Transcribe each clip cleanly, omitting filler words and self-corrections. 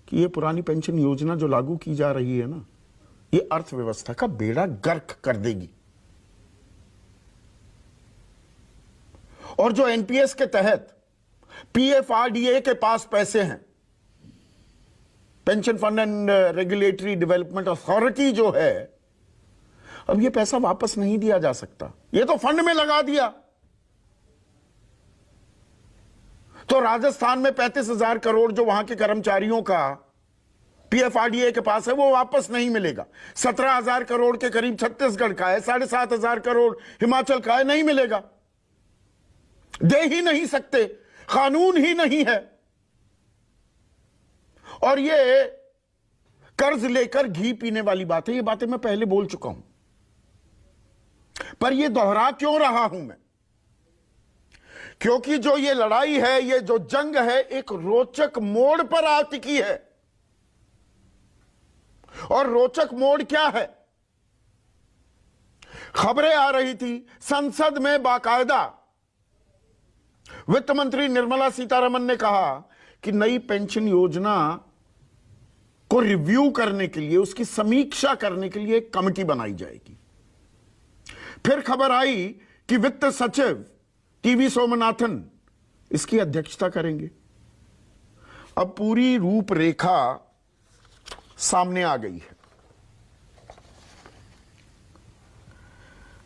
कि ये पुरानी पेंशन योजना जो लागू की जा रही है ना, ये अर्थव्यवस्था का बेड़ा गर्क कर देगी। और जो एनपीएस के तहत पीएफआरडीए के पास पैसे हैं, pension fund and regulatory development authority जो है, अब ये पैसा वापस नहीं दिया जा सकता। ये तो फंड में लगा दिया। तो राजस्थान में 35,000 करोड़ जो वहां के कर्मचारियों का पीएफआरडीए के पास है, वो वापस नहीं मिलेगा। 17,000 करोड़ के करीब छत्तीसगढ़ का है, 7,500 करोड़ हिमाचल का है, नहीं मिलेगा। दे ही नहीं सकते, कानून ही नहीं है। और ये कर्ज लेकर घी पीने वाली बात है। ये बातें मैं पहले बोल चुका हूं, पर ये दोहरा क्यों रहा हूं मैं? क्योंकि जो ये लड़ाई है, ये जो जंग है, एक रोचक मोड़ पर आ टिकी है। और रोचक मोड़ क्या है? खबरें आ रही थी संसद में बाकायदा वित्त मंत्री निर्मला सीतारमण ने कहा कि नई पेंशन योजना को रिव्यू करने के लिए, उसकी समीक्षा करने के लिए एक कमेटी बनाई जाएगी। फिर खबर आई कि वित्त सचिव टीवी सोमनाथन इसकी अध्यक्षता करेंगे। अब पूरी रूपरेखा सामने आ गई है।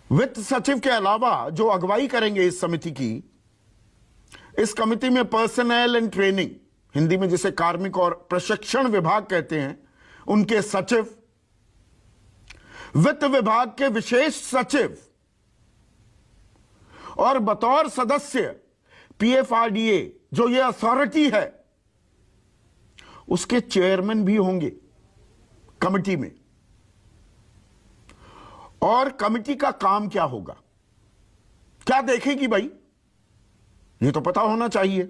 वित्त सचिव के अलावा जो अगुवाई करेंगे इस समिति की, इस कमेटी में पर्सनल एंड ट्रेनिंग, हिंदी में जिसे कार्मिक और प्रशिक्षण विभाग कहते हैं, उनके सचिव, वित्त विभाग के विशेष सचिव और बतौर सदस्य पीएफआरडीए जो ये अथॉरिटी है, उसके चेयरमैन भी होंगे कमेटी में। और कमेटी का काम क्या होगा, क्या देखेगी भाई, ये तो पता होना चाहिए।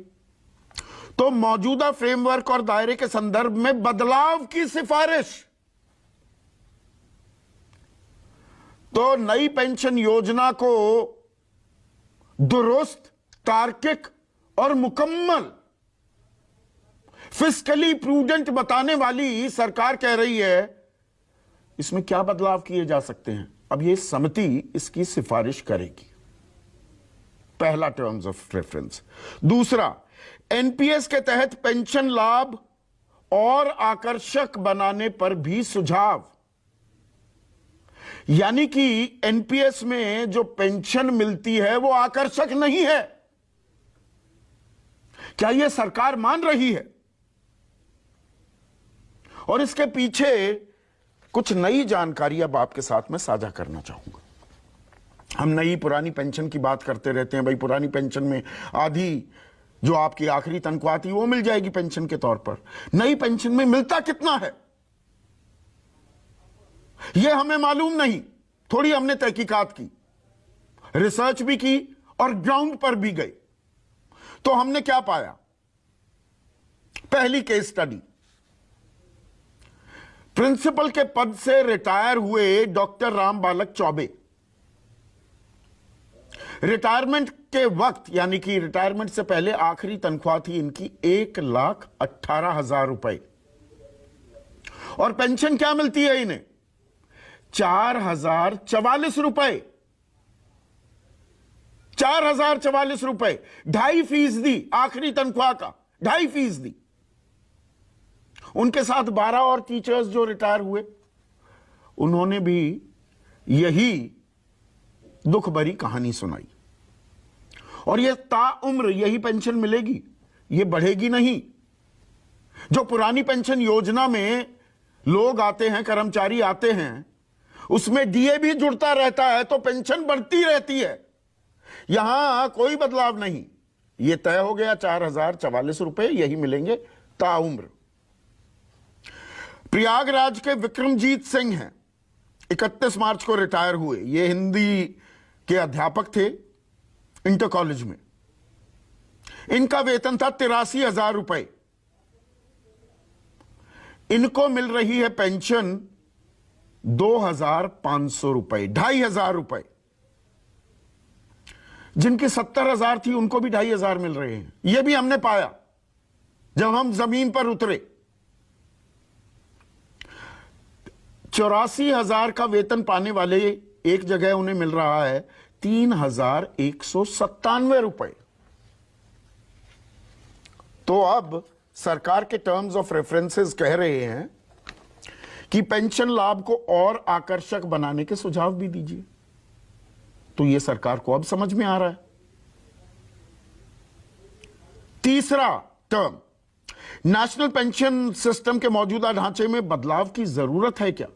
तो मौजूदा फ्रेमवर्क और दायरे के संदर्भ में बदलाव की सिफारिश। तो नई पेंशन योजना को दुरुस्त, तार्किक और मुकम्मल, फिस्कली प्रूडेंट बताने वाली सरकार कह रही है, इसमें क्या बदलाव किए जा सकते हैं। अब ये समिति इसकी सिफारिश करेगी। पहला टर्म्स ऑफ रेफरेंस। दूसरा, एनपीएस के तहत पेंशन लाभ और आकर्षक बनाने पर भी सुझाव। यानी कि एनपीएस में जो पेंशन मिलती है वो आकर्षक नहीं है। क्या यह सरकार मान रही है? और इसके पीछे कुछ नई जानकारी अब आपके साथ में साझा करना चाहूंगा। हम नई पुरानी पेंशन की बात करते रहते हैं, भाई पुरानी पेंशन में आधी जो आपकी आखिरी तनख्वाह थी वो मिल जाएगी पेंशन के तौर पर। नई पेंशन में मिलता कितना है यह हमें मालूम नहीं। थोड़ी हमने तहकीकात की, रिसर्च भी की और ग्राउंड पर भी गए। तो हमने क्या पाया? पहली केस स्टडी, प्रिंसिपल के पद से रिटायर हुए डॉक्टर राम बालक चौबे। रिटायरमेंट के वक्त, यानी कि रिटायरमेंट से पहले आखिरी तनख्वाह थी इनकी 1,18,000 रुपए। और पेंशन क्या मिलती है इन्हें? 4,044 रुपए। 4,044 रुपए, 2.5% आखिरी तनख्वाह का, 2.5%। उनके साथ 12 और टीचर्स जो रिटायर हुए, उन्होंने भी यही दुख भरी कहानी सुनाई। और यह ताउम्र यही पेंशन मिलेगी, यह बढ़ेगी नहीं। जो पुरानी पेंशन योजना में लोग आते हैं, कर्मचारी आते हैं, उसमें डीए भी जुड़ता रहता है, तो पेंशन बढ़ती रहती है। यहां कोई बदलाव नहीं, यह तय हो गया 4,044 रुपए यही मिलेंगे ताउम्र। प्रयागराज के विक्रमजीत सिंह हैं, 31 मार्च को रिटायर हुए। ये हिंदी के अध्यापक थे इंटर कॉलेज में। इनका वेतन था 83,000 रुपए। इनको मिल रही है पेंशन 2,500 रुपए, 2,500 रुपए। जिनकी 70,000 थी उनको भी 2,500 मिल रहे हैं। यह भी हमने पाया जब हम जमीन पर उतरे। 84,000 का वेतन पाने वाले एक जगह उन्हें मिल रहा है 3,197 रुपए। तो अब सरकार के टर्म्स ऑफ रेफरेंसेस कह रहे हैं कि पेंशन लाभ को और आकर्षक बनाने के सुझाव भी दीजिए। तो यह सरकार को अब समझ में आ रहा है। तीसरा टर्म, नेशनल पेंशन सिस्टम के मौजूदा ढांचे में बदलाव की जरूरत है क्या?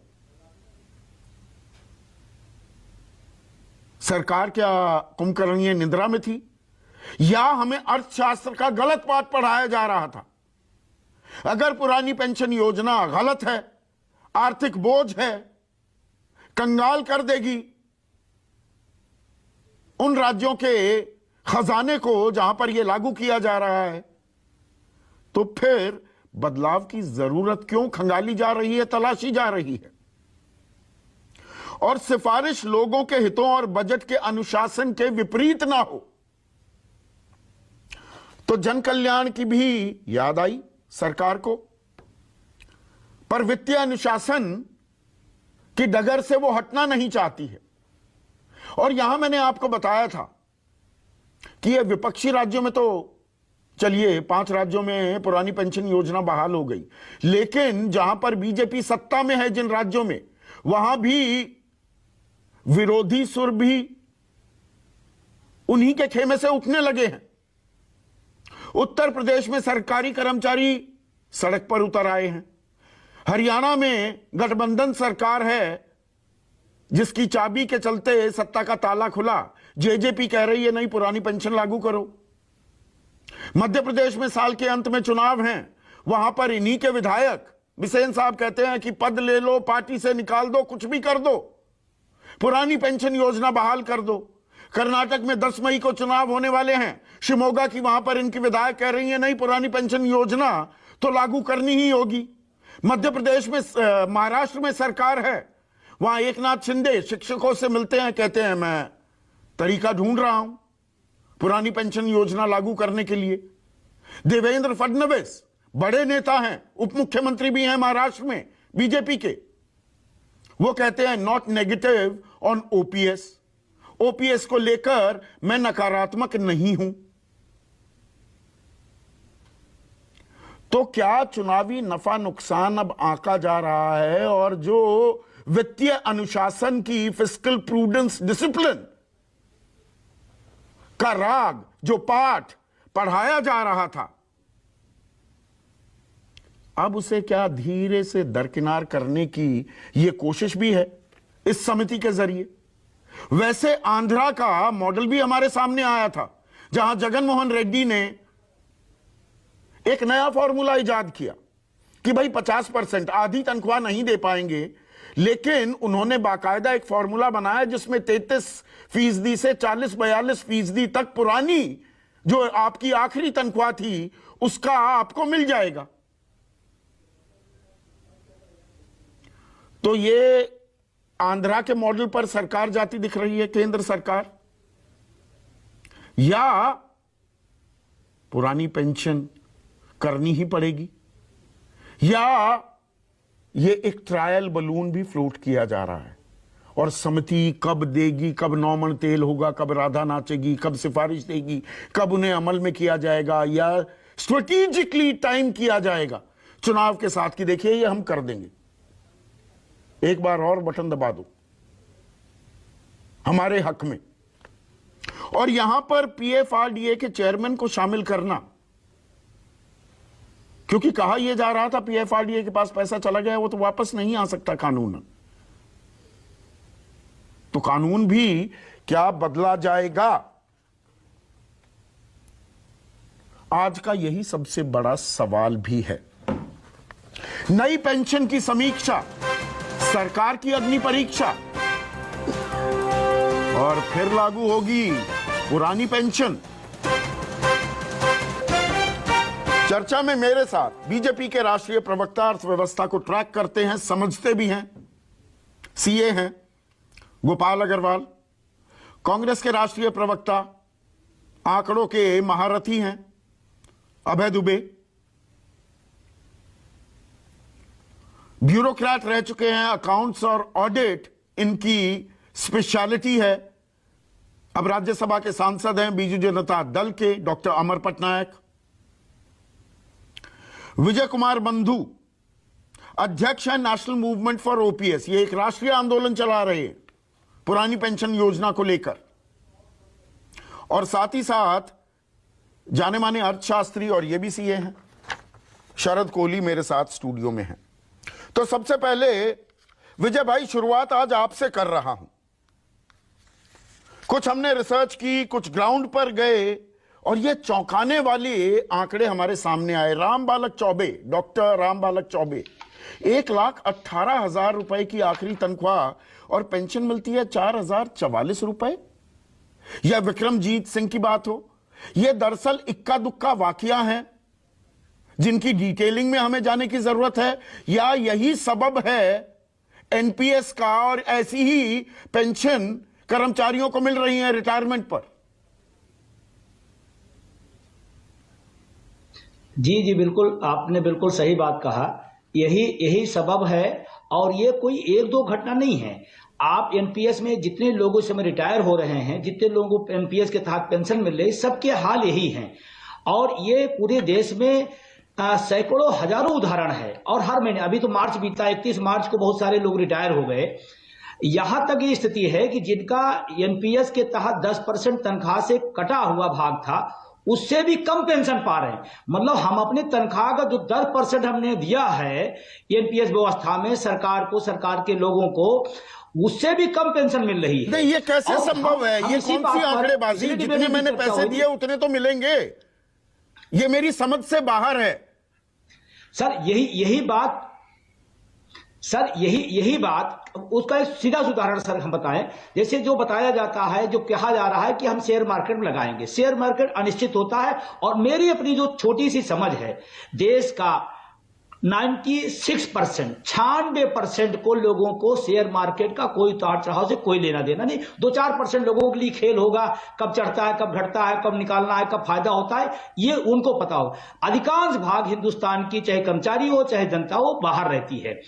सरकार क्या कुंभकर्णीय निद्रा में थी, या हमें अर्थशास्त्र का गलत पाठ पढ़ाया जा रहा था? अगर पुरानी पेंशन योजना गलत है, आर्थिक बोझ है, कंगाल कर देगी उन राज्यों के खजाने को जहां पर यह लागू किया जा रहा है, तो फिर बदलाव की जरूरत क्यों खंगाली जा रही है, तलाशी जा रही है? और सिफारिश लोगों के हितों और बजट के अनुशासन के विपरीत ना हो। तो जन कल्याण की भी याद आई सरकार को, पर वित्तीय अनुशासन की डगर से वो हटना नहीं चाहती है। और यहां मैंने आपको बताया था कि ये विपक्षी राज्यों में तो चलिए 5 राज्यों में पुरानी पेंशन योजना बहाल हो गई, लेकिन जहां पर बीजेपी सत्ता में है, जिन राज्यों में, वहां भी विरोधी सुर भी उन्हीं के खेमे से उठने लगे हैं। उत्तर प्रदेश में सरकारी कर्मचारी सड़क पर उतर आए हैं। हरियाणा में गठबंधन सरकार है जिसकी चाबी के चलते सत्ता का ताला खुला। जेजेपी कह रही है नहीं, पुरानी पेंशन लागू करो। मध्य प्रदेश में साल के अंत में चुनाव हैं, वहां पर इन्हीं के विधायक बिसेन साहब कहते हैं कि पद ले लो, पार्टी से निकाल दो, कुछ भी कर दो, पुरानी पेंशन योजना बहाल कर दो। कर्नाटक में 10 मई को चुनाव होने वाले हैं, शिमोगा की, वहां पर इनकी विधायक कह रही है नहीं, पुरानी पेंशन योजना तो लागू करनी ही होगी। मध्य प्रदेश में, महाराष्ट्र में सरकार है, वहां एकनाथ शिंदे शिक्षकों से मिलते हैं, कहते हैं मैं तरीका ढूंढ रहा हूं पुरानी पेंशन योजना लागू करने के लिए। देवेंद्र फडणवीस बड़े नेता हैं, उप मुख्यमंत्री भी हैं महाराष्ट्र में बीजेपी के, वो कहते हैं not negative on OPS. OPS को लेकर मैं नकारात्मक नहीं हूं। तो क्या चुनावी नफा नुकसान अब आंका जा रहा है, और जो वित्तीय अनुशासन की, फिस्कल प्रूडेंस, डिसिप्लिन का राग, जो पाठ पढ़ाया जा रहा था, अब उसे क्या धीरे से दरकिनार करने की यह कोशिश भी है इस समिति के जरिए? वैसे आंध्रा का मॉडल भी हमारे सामने आया था, जहां जगन मोहन रेड्डी ने एक नया फॉर्मूला इजाद किया कि भाई 50%, आधी तनख्वाह नहीं दे पाएंगे, लेकिन उन्होंने बाकायदा एक फॉर्मूला बनाया जिसमें 33% से 40-42% तक पुरानी जो आपकी आखिरी तनख्वाह थी उसका आपको मिल जाएगा। तो ये आंध्रा के मॉडल पर सरकार जाती दिख रही है केंद्र सरकार, या पुरानी पेंशन करनी ही पड़ेगी, या ये एक ट्रायल बलून भी फ्लोट किया जा रहा है? और समिति कब देगी, कब 9 मन तेल होगा, कब राधा नाचेगी, कब सिफारिश देगी, कब उन्हें अमल में किया जाएगा, या स्ट्रेटेजिकली टाइम किया जाएगा चुनाव के साथ कि देखिए ये हम कर देंगे, एक बार और बटन दबा दो हमारे हक में। और यहां पर पीएफआरडीए के चेयरमैन को शामिल करना, क्योंकि कहा यह जा रहा था पीएफआरडीए के पास पैसा चला गया, वो तो वापस नहीं आ सकता कानून। तो कानून भी क्या बदला जाएगा? आज का यही सबसे बड़ा सवाल भी है। नई पेंशन की समीक्षा, सरकार की अग्नि परीक्षा, और फिर लागू होगी पुरानी पेंशन। चर्चा में मेरे साथ बीजेपी के राष्ट्रीय प्रवक्ता, अर्थव्यवस्था को ट्रैक करते हैं, समझते भी हैं, सीए हैं गोपाल अग्रवाल, कांग्रेस के राष्ट्रीय प्रवक्ता, आंकड़ों के महारथी हैं अभय दुबे, ब्यूरोक्रेट रह चुके हैं, अकाउंट्स और ऑडिट इनकी स्पेशलिटी है। अब राज्यसभा के सांसद हैं बीजू जनता दल के डॉक्टर अमर पटनायक। विजय कुमार बंधु अध्यक्ष है नेशनल मूवमेंट फॉर ओपीएस, ये एक राष्ट्रीय आंदोलन चला रहे हैं पुरानी पेंशन योजना को लेकर। और साथ ही साथ जाने माने अर्थशास्त्री और ये भी सीए हैं, शरद कोहली मेरे साथ स्टूडियो में हैं। तो सबसे पहले विजय भाई, शुरुआत आज आपसे कर रहा हूं। कुछ हमने रिसर्च की, कुछ ग्राउंड पर गए और ये चौंकाने वाले आंकड़े हमारे सामने आए। राम बालक चौबे, डॉक्टर राम बालक चौबे, 1,18,000 रुपए की आखिरी तनख्वाह और पेंशन मिलती है 4,044 रुपए। यह विक्रमजीत सिंह की बात हो, यह दरअसल इक्का दुक्का वाकया है जिनकी डिटेलिंग में हमें जाने की जरूरत है, या यही सबब है एनपीएस का और ऐसी ही पेंशन कर्मचारियों को मिल रही है रिटायरमेंट पर? जी जी बिल्कुल, आपने बिल्कुल सही बात कहा। यही सबब है और ये कोई एक दो घटना नहीं है। आप एनपीएस में जितने लोगों से रिटायर हो रहे हैं, जितने लोगों को एनपीएस के तहत पेंशन मिल रही है, सबके हाल यही है। और ये पूरे देश में सैकड़ों हजारों उदाहरण है। और हर महीने, अभी तो मार्च बीता, 31 मार्च को बहुत सारे लोग रिटायर हो गए। यहां तक ये स्थिति है कि जिनका एनपीएस के तहत 10% तनख्वाह से कटा हुआ भाग था, उससे भी कम पेंशन पा रहे हैं। मतलब हम अपनी तनख्वाह का जो 10% हमने दिया है एनपीएस व्यवस्था में सरकार को, सरकार के लोगों को, उससे भी कम पेंशन मिल रही है। नहीं, ये कैसे संभव है? ये कौन सी आंकड़ेबाजी? जितने मैंने पैसे दिए उतने तो मिलेंगे, ये मेरी समझ से बाहर है। सर यही बात उसका एक सीधा उदाहरण सर हम बताएं। जैसे जो बताया जाता है, जो कहा जा रहा है कि हम शेयर मार्केट में लगाएंगे, शेयर मार्केट अनिश्चित होता है। और मेरी अपनी जो छोटी सी समझ है, देश का 96% को लोगों को शेयर मार्केट का कोई उतार चढ़ाव से कोई लेना देना नहीं। 2-4% लोगों के लिए खेल होगा, कब चढ़ता है, कब घटता है, कब निकालना है, कब फायदा होता है, ये उनको पता हो। अधिकांश भाग हिंदुस्तान की, चाहे कर्मचारी हो चाहे जनता हो, बाहर रहती है।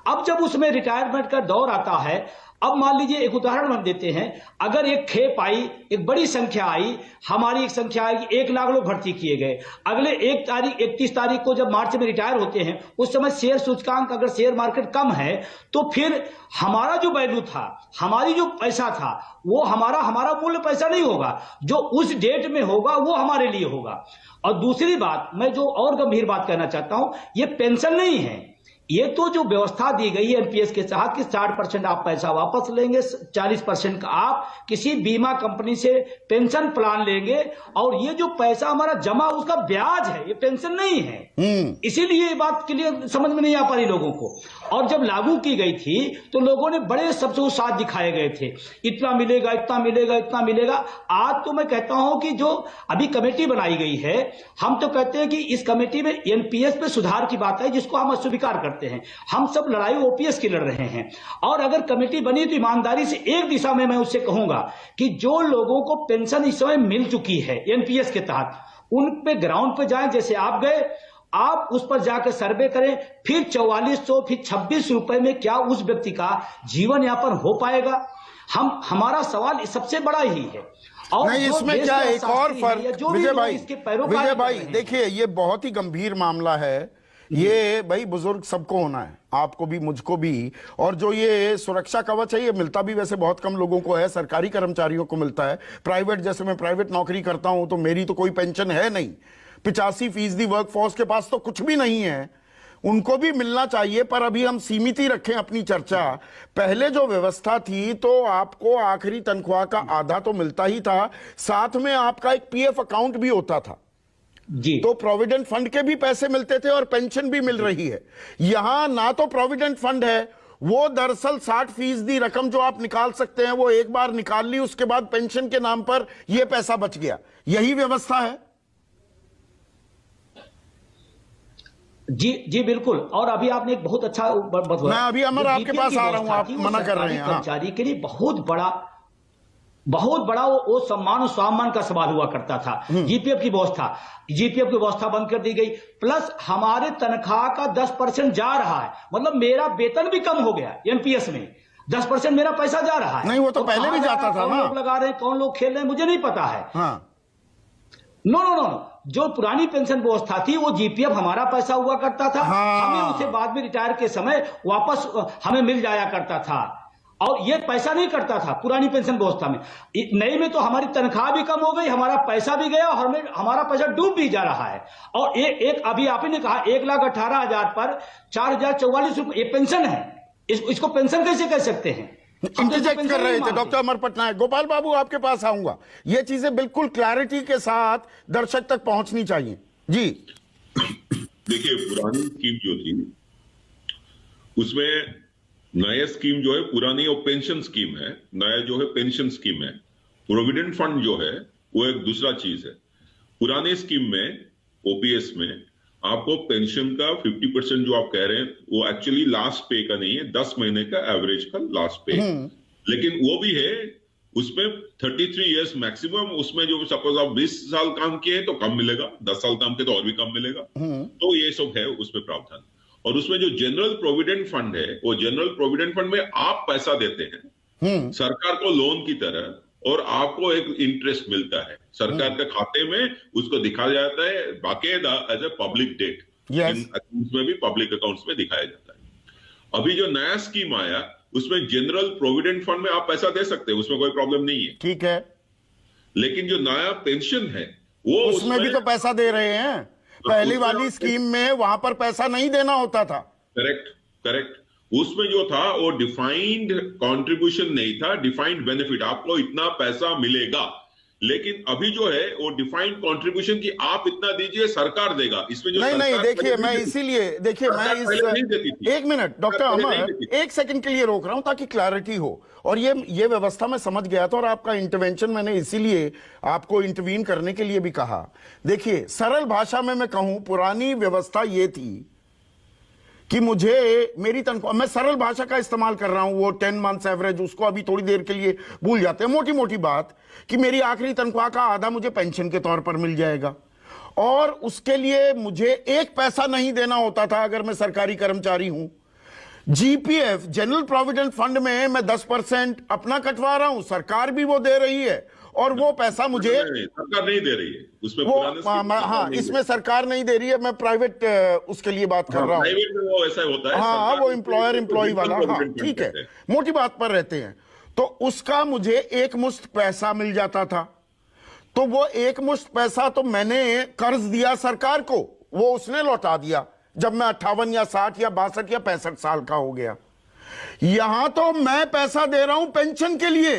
अब जब उसमें रिटायरमेंट का दौर आता है, अब मान लीजिए एक उदाहरण हम देते हैं, अगर एक खेप आई, एक बड़ी संख्या आई, हमारी एक संख्या आई, 1 लाख लोग भर्ती किए गए। अगले 31 तारीख को जब मार्च में रिटायर होते हैं, उस समय शेयर सूचकांक, अगर शेयर मार्केट कम है, तो फिर हमारा जो वैल्यू था, हमारी जो पैसा था, वो हमारा मूल्य पैसा नहीं होगा, जो उस डेट में होगा वो हमारे लिए होगा। और दूसरी बात, मैं जो और गंभीर बात कहना चाहता हूं, ये पेंशन नहीं है, ये तो जो व्यवस्था दी गई है एनपीएस के तहत कि 60% आप पैसा वापस लेंगे, 40% का आप किसी बीमा कंपनी से पेंशन प्लान लेंगे, और ये जो पैसा हमारा जमा, उसका ब्याज है, ये पेंशन नहीं है। इसीलिए ये बात के लिए समझ में नहीं आ पा रही लोगों को। और जब लागू की गई थी तो लोगों ने बड़े सबसे उत्साह दिखाए गए थे, इतना मिलेगा, इतना मिलेगा, इतना मिलेगा। आज तो मैं कहता हूं कि जो अभी कमेटी बनाई गई है, हम तो कहते हैं कि इस कमेटी में एनपीएस पे सुधार की बात है, जिसको हम अस्वीकार करते हैं। हम सब लड़ाई ओपीएस की लड़ रहे हैं। और अगर कमेटी बनी तो ईमानदारी से एक दिशा में मैं उससे कहूंगा कि जो लोगों को पेंशन इस समय मिल चुकी है एनपीएस के तहत, उन पे ग्राउंड पे जाएं, जैसे आप गए, आप उस पर जाकर सर्वे करें, फिर 4400, फिर 26 रुपए में क्या उस व्यक्ति का जीवन यापन हो पाएगा? हमारा सवाल सबसे बड़ा ही है। और नहीं, इसमें क्या एक और फर्क, विजय भाई देखिए, ये बहुत ही गंभीर मामला है। ये भाई बुजुर्ग सबको होना है, आपको भी, मुझको भी। और जो ये सुरक्षा कवच है, ये मिलता भी वैसे बहुत कम लोगों को है, सरकारी कर्मचारियों को मिलता है। प्राइवेट, जैसे मैं प्राइवेट नौकरी करता हूं तो मेरी तो कोई पेंशन है नहीं। 85% वर्कफोर्स के पास तो कुछ भी नहीं है, उनको भी मिलना चाहिए। पर अभी हम सीमित ही रखें अपनी चर्चा। पहले जो व्यवस्था थी तो आपको आखिरी तनख्वाह का आधा तो मिलता ही था, साथ में आपका एक पीएफ अकाउंट भी होता था जी, तो प्रोविडेंट फंड के भी पैसे मिलते थे और पेंशन भी मिल रही है। यहां ना तो प्रोविडेंट फंड है, वो दरअसल 60% रकम जो आप निकाल सकते हैं वो एक बार निकाल ली, उसके बाद पेंशन के नाम पर यह पैसा बच गया। यही व्यवस्था है। जी बिल्कुल। और अभी आपने एक बहुत अच्छा मैं अभी अमर आपके पास आ रहा हूं, आप मना कर रहे हैं। कर्मचारी के लिए बहुत बहुत बड़ा वो सम्मान और स्वाभिमान का सवाल हुआ करता था। जीपीएफ की व्यवस्था बंद कर दी गई, प्लस हमारे तनख्वाह का 10% जा रहा है, मतलब मेरा वेतन भी कम हो गया एनपीएस में, 10% मेरा पैसा जा रहा है। नहीं, वो तो पहले भी जाता था कौन ना। लोग लगा रहे हैं, कौन लोग खेल रहे हैं, मुझे नहीं पता है। हाँ, नो, जो पुरानी पेंशन व्यवस्था थी वो जीपीएफ हमारा पैसा हुआ करता था। हाँ। हमें उसे बाद में रिटायर के समय वापस हमें मिल जाया करता था, और ये पैसा नहीं करता था पुरानी पेंशन व्यवस्था में। नई में तो हमारी तनख्वाह भी कम हो गई, हमारा पैसा भी गया, और हमारा पैसा डूब भी जा रहा है। और एक अभी आप ही ने कहा 1,18,000 पर 4,044 रुपये ये पेंशन है, इसको पेंशन कैसे कह सकते हैं? इंटरजेक्ट कर रहे थे डॉक्टर अमर पटनायक। गोपाल बाबू, आपके पास आऊंगा। ये चीजें बिल्कुल क्लैरिटी के साथ दर्शक तक पहुंचनी चाहिए जी। देखिए, पुरानी स्कीम जो थी उसमें नया स्कीम जो है पुरानी और पेंशन स्कीम है, नया जो है पेंशन स्कीम है। प्रोविडेंट फंड जो है वो एक दूसरा चीज है। पुरानी स्कीम में ओपीएस में आपको पेंशन का 50% जो आप कह रहे हैं वो एक्चुअली लास्ट पे का नहीं है, 10 महीने का एवरेज का लास्ट पे, लेकिन वो भी है उसमें 33 इयर्स मैक्सिमम। उसमें जो सपोज आप 20 साल काम किए तो कम मिलेगा, 10 साल काम किए तो और भी कम मिलेगा। तो ये सब है उसमें प्रावधान। और उसमें जो जनरल प्रोविडेंट फंड है, वो जनरल प्रोविडेंट फंड में आप पैसा देते हैं सरकार को लोन की तरह, और आपको एक इंटरेस्ट मिलता है सरकार के खाते में, उसको दिखाया जाता है बाकायदा एज ए पब्लिक डेट। उसमें भी पब्लिक अकाउंट्स में दिखाया जाता है। अभी जो नया स्कीम आया उसमें जनरल प्रोविडेंट फंड में आप पैसा दे सकते हैं, उसमें कोई प्रॉब्लम नहीं है, ठीक है। लेकिन जो नया पेंशन है वो उसमें भी तो पैसा दे रहे हैं। पहली वाली स्कीम में वहां पर पैसा नहीं देना होता था। करेक्ट। उसमें जो था वो डिफाइंड कंट्रीब्यूशन नहीं था, डिफाइंड बेनिफिट, आपको इतना पैसा मिलेगा। लेकिन अभी जो है वो डिफाइंड कंट्रीब्यूशन की आप इतना दीजिए, सरकार देगा। इसमें जो नहीं, देखिए मैं इसीलिए, देखिए मैं इस एक मिनट डॉक्टर अमर, एक सेकंड के लिए रोक रहा हूं ताकि क्लैरिटी हो। और ये व्यवस्था मैं समझ गया था, और आपका इंटरवेंशन मैंने इसीलिए आपको इंटरवीन करने के लिए भी कहा। देखिए, सरल भाषा में मैं कहूं, पुरानी व्यवस्था ये थी कि मुझे मेरी तनख्वाह, मैं सरल भाषा का इस्तेमाल कर रहा हूं, वो 10 मंथ्स एवरेज उसको अभी थोड़ी देर के लिए भूल जाते हैं, मोटी मोटी बात, कि मेरी आखिरी तनख्वाह का आधा मुझे पेंशन के तौर पर मिल जाएगा, और उसके लिए मुझे एक पैसा नहीं देना होता था अगर मैं सरकारी कर्मचारी हूं। जीपीएफ जनरल प्रोविडेंट फंड में मैं 10% अपना कटवा रहा हूं, सरकार भी वो दे रही है, और वो पैसा मुझे सरकार नहीं दे रही है उसमें। हाँ, इसमें सरकार नहीं दे रही है, मैं प्राइवेट उसके लिए बात कर रहा हूँ। प्राइवेट में वो ऐसा होता है, हाँ, वो एम्प्लॉयर एम्प्लॉय वाला, हाँ ठीक है, मोटी बात पर रहते हैं। तो उसका मुझे एक मुश्त पैसा मिल जाता था, तो वो एक मुश्त पैसा तो मैंने कर्ज दिया सरकार को, वो उसने लौटा दिया जब मैं 58 या 60 या 62 या 65 साल का हो गया। यहां तो मैं पैसा दे रहा हूं पेंशन के लिए,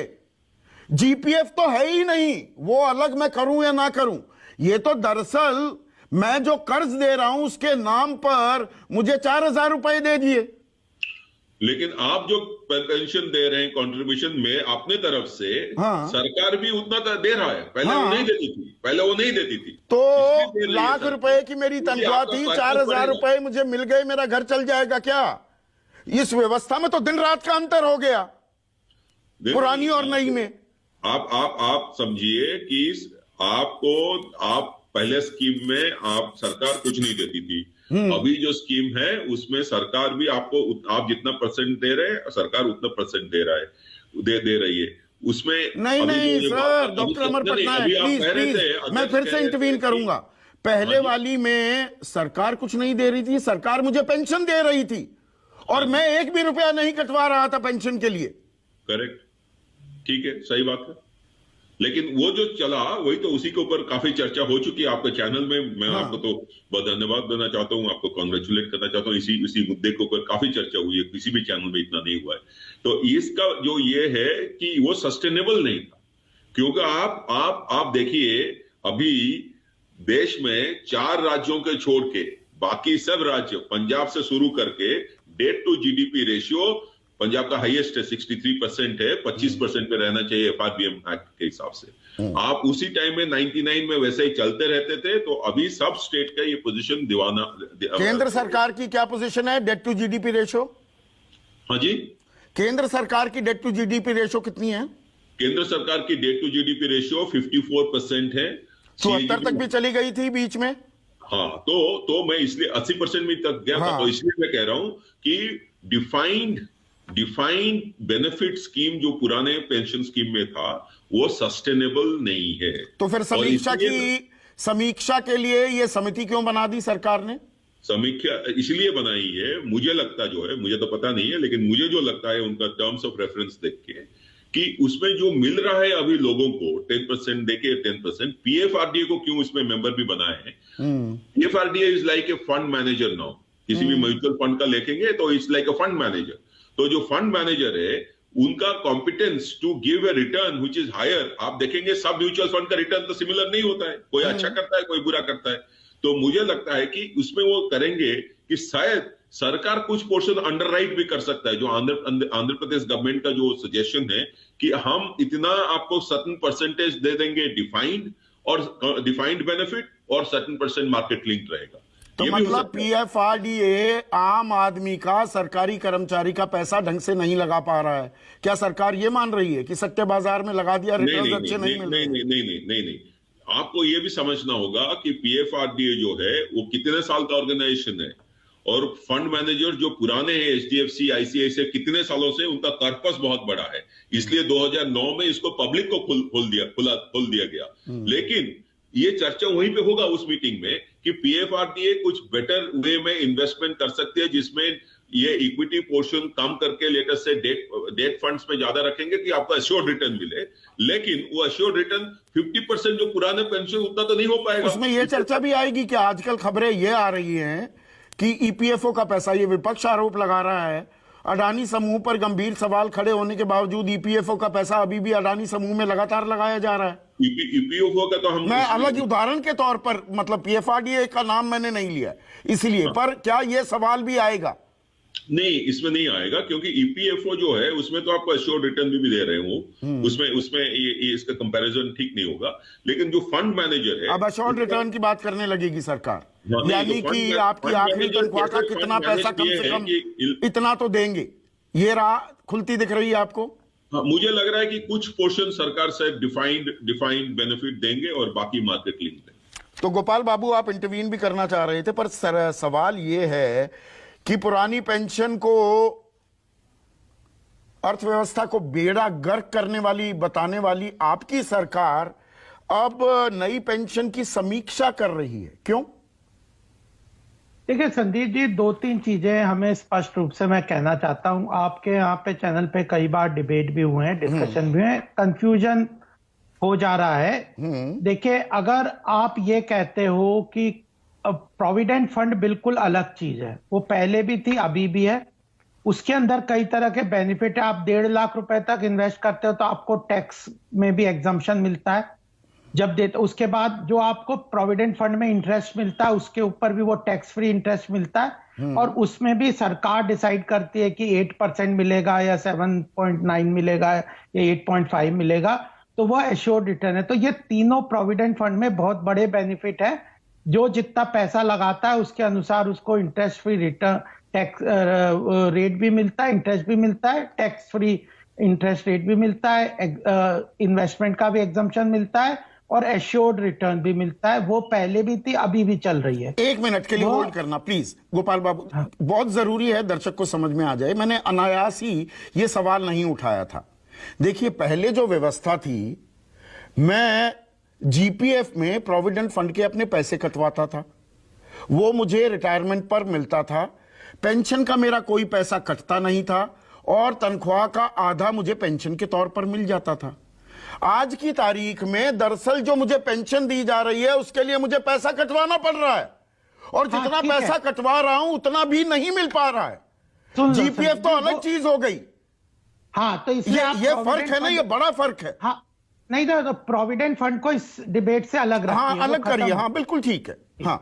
जीपीएफ तो है ही नहीं, वो अलग मैं करूं या ना करूं। ये तो दरअसल मैं जो कर्ज दे रहा हूं उसके नाम पर मुझे 4,000 रुपए दे दिए। लेकिन आप जो पेंशन दे रहे हैं कंट्रीब्यूशन में अपने तरफ से, हाँ। सरकार भी उतना दे रहा है। पहले वो नहीं देती थी, तो लाख रुपए की मेरी तनख्वाह थी, 4,000 रुपए मुझे मिल गए, मेरा घर चल जाएगा क्या? इस व्यवस्था में तो दिन रात का अंतर हो गया, पुरानी और नई में। आप समझिए कि आप पहले स्कीम में आप सरकार कुछ नहीं देती थी, अभी जो स्कीम है उसमें सरकार भी आपको, आप जितना परसेंट दे रहे हैं सरकार उतना परसेंट दे रहा है, दे रही है उसमें। नहीं sir, doctor Amar Patnaik please, मैं फिर से इंटरवीन करूंगा। पहले वाली में सरकार कुछ नहीं दे रही थी, सरकार मुझे पेंशन दे रही थी, और मैं एक भी रुपया नहीं कटवा रहा था पेंशन के लिए। करेक्ट, ठीक है, सही बात है। लेकिन वो जो चला वही तो, उसी के ऊपर काफी चर्चा हो चुकी है आपके चैनल में। मैं आपको तो बहुत धन्यवाद देना चाहता हूं, आपको कॉन्ग्रेचुलेट करना चाहता हूं। इसी मुद्दे के ऊपर काफी चर्चा हुई है, किसी भी चैनल में इतना नहीं हुआ है। तो इसका जो ये है कि वो सस्टेनेबल नहीं था, क्योंकि आप देखिए अभी देश में 4 राज्यों के छोड़ के बाकी सब राज्य, पंजाब से शुरू करके debt to GDP ratio Punjab का हाईएस्ट है, 63% है, 25% पे रहना चाहिए एफआरबीएम एक्ट के हिसाब से। आप उसी टाइम में 99 में वैसे ही चलते रहते थे, तो अभी सब स्टेट का ये पोजीशन दीवाना। केंद्र सरकार की क्या पोजीशन है डेट टू जीडीपी रेशियो? हाँ जी, केंद्र सरकार की डेट टू जीडीपी रेशियो कितनी है? केंद्र सरकार की डेट टू जीडीपी रेशियो 54% है। 74 तक भी चली गई थी बीच में। हाँ, तो मैं इसलिए 80% में तक गया था, तो इसलिए मैं कह रहा हूं कि डिफाइंड बेनिफिट स्कीम जो पुराने पेंशन स्कीम में था वो सस्टेनेबल नहीं है। तो फिर समीक्षा के लिए ये समिति क्यों बना दी सरकार ने? समीक्षा इसलिए बनाई है, मुझे लगता जो है, मुझे तो पता नहीं है, लेकिन मुझे जो लगता है उनका टर्म्स ऑफ रेफरेंस देख के कि उसमें जो मिल रहा है अभी लोगों को 10% देके 10%, पीएफआरडीए को क्यों इसमें मेंबर भी बनाए हैं। PFRDA is like a fund manager now. किसी भी म्यूचुअल फंड का लेखेंगे तो it's like a fund manager. तो जो फंड मैनेजर है उनका competence to give a return which is higher, आप देखेंगे सब म्यूचुअल फंड का रिटर्न तो सिमिलर नहीं होता है, कोई अच्छा करता है कोई बुरा करता है। तो मुझे लगता है कि उसमें वो करेंगे कि शायद सरकार कुछ पोर्शन अंडरराइट भी कर सकता है, जो आंध्र प्रदेश गवर्नमेंट का जो सजेशन है कि हम इतना आपको सर्टेन परसेंटेज दे देंगे डिफाइंड बेनिफिट और सर्टेन परसेंट मार्केट लिंक रहेगा। तो मतलब पीएफआरडीए आम आदमी का, सरकारी कर्मचारी का पैसा ढंग से नहीं लगा पा रहा है। क्या सरकार ये मान रही है कि सट्टे बाजार में लगा दिया, रिटर्न अच्छे नहीं मिल रहे? नहीं, आपको ये भी समझना होगा कि पीएफआरडीए जो है वो कितने साल का ऑर्गेनाइजेशन है, और फंड मैनेजर जो पुराने हैं एचडीएफसी आईसीआईसीआई कितने सालों से, उनका कॉर्पस बहुत बड़ा है, इसलिए 2009 में इसको पब्लिक को खोल दिया गया। लेकिन ये चर्चा वहीं पे होगा उस मीटिंग में कि पीएफआरडीए कुछ बेटर वे में इन्वेस्टमेंट कर सकती है, जिसमें ये इक्विटी पोर्शन कम करके लेटेस्ट से डेट फंड्स में ज्यादा रखेंगे कि आपको एश्योर्ड रिटर्न मिले। लेकिन वो एश्योर्ड रिटर्न 50% जो पुराने पेंशन उतना तो नहीं हो पाएगा। उसमें ये चर्चा भी आएगी कि आजकल खबरें ये आ रही हैं कि ईपीएफओ का पैसा, ये विपक्ष आरोप लगा रहा है, अडानी समूह पर गंभीर सवाल खड़े होने के बावजूद ईपीएफओ का पैसा अभी भी अडानी समूह में लगातार लगाया जा रहा है। ईपीएफओ का तो हम, मैं अलग उदाहरण के तौर पर, मतलब पीएफआरडीए का नाम मैंने नहीं लिया इसलिए, पर क्या यह सवाल भी आएगा? नहीं, इसमें नहीं आएगा, क्योंकि ईपीएफओ जो है उसमें तो आपको एश्योर्ड रिटर्न भी दे रहे हो, उसमें ये इसका कंपैरिजन ठीक नहीं होगा। लेकिन जो फंड मैनेजर है, अब एश्योर्ड रिटर्न की बात करने लगेगी सरकार, यानी कि आपकी आखिरी तनख्वाह का कितना पैसा कम से कम इतना तो देंगे, ये राह खुलती दिख रही है आपको? हाँ, मुझे लग रहा है कि कुछ पोर्शन सरकार से डिफाइंड बेनिफिट देंगे और बाकी मार्केट लिंक देंगे। तो गोपाल बाबू, आप इंटरवीन भी करना चाह रहे थे, पर सवाल ये है कि पुरानी पेंशन को, अर्थव्यवस्था को बेड़ा गर्क करने वाली, बताने वाली आपकी सरकार अब नई पेंशन की समीक्षा कर रही है, क्यों? देखिए संदीप जी, दो तीन चीजें हमें स्पष्ट रूप से मैं कहना चाहता हूं। आपके यहाँ पे चैनल पे कई बार डिबेट भी हुए हैं, डिस्कशन भी हुए हैं, कंफ्यूजन हो जा रहा है। देखिए, अगर आप ये कहते हो कि प्रोविडेंट फंड बिल्कुल अलग चीज है, वो पहले भी थी अभी भी है, उसके अंदर कई तरह के बेनिफिट है। आप 1.5 लाख रुपए तक इन्वेस्ट करते हो तो आपको टैक्स में भी एग्जम्पशन मिलता है जब देते, उसके बाद जो आपको प्रोविडेंट फंड में इंटरेस्ट मिलता है उसके ऊपर भी वो टैक्स फ्री इंटरेस्ट मिलता है, और उसमें भी सरकार डिसाइड करती है कि 8% मिलेगा या 7.9 मिलेगा या 8.5 मिलेगा, तो वो एश्योर्ड रिटर्न है। तो ये तीनों प्रोविडेंट फंड में बहुत बड़े बेनिफिट है। जो जितना पैसा लगाता है उसके अनुसार उसको interest free return, tax rate भी मिलता है, इंटरेस्ट भी मिलता है, टैक्स फ्री इंटरेस्ट रेट भी मिलता है, इन्वेस्टमेंट का भी एग्जम्पशन मिलता है, और एश्योर्ड रिटर्न भी मिलता है। वो पहले भी थी, अभी भी चल रही है। 1 मिनट के लिए होल्ड करना प्लीज गोपाल बाबू, बहुत जरूरी है दर्शक को समझ में आ जाए। मैंने अनायास ही ये सवाल नहीं उठाया था। देखिए, पहले जो व्यवस्था थी, मैं जीपीएफ में प्रोविडेंट फंड के अपने पैसे कटवाता था, वो मुझे रिटायरमेंट पर मिलता था, पेंशन का मेरा कोई पैसा कटता नहीं था, और तनख्वाह का आधा मुझे पेंशन के तौर पर मिल जाता था। आज की तारीख में दरअसल जो मुझे पेंशन दी जा रही है उसके लिए मुझे पैसा कटवाना पड़ रहा है, और जितना पैसा कटवा रहा हूं उतना भी नहीं मिल पा रहा है। जीपीएफ तो अलग चीज हो गई। हाँ, तो इसलिए ये फर्क है ना, ये बड़ा फर्क है। हाँ, नहीं तो प्रोविडेंट फंड को इस डिबेट से अलग रखिए। हाँ, अलग करिए। हाँ, बिल्कुल ठीक है। हाँ,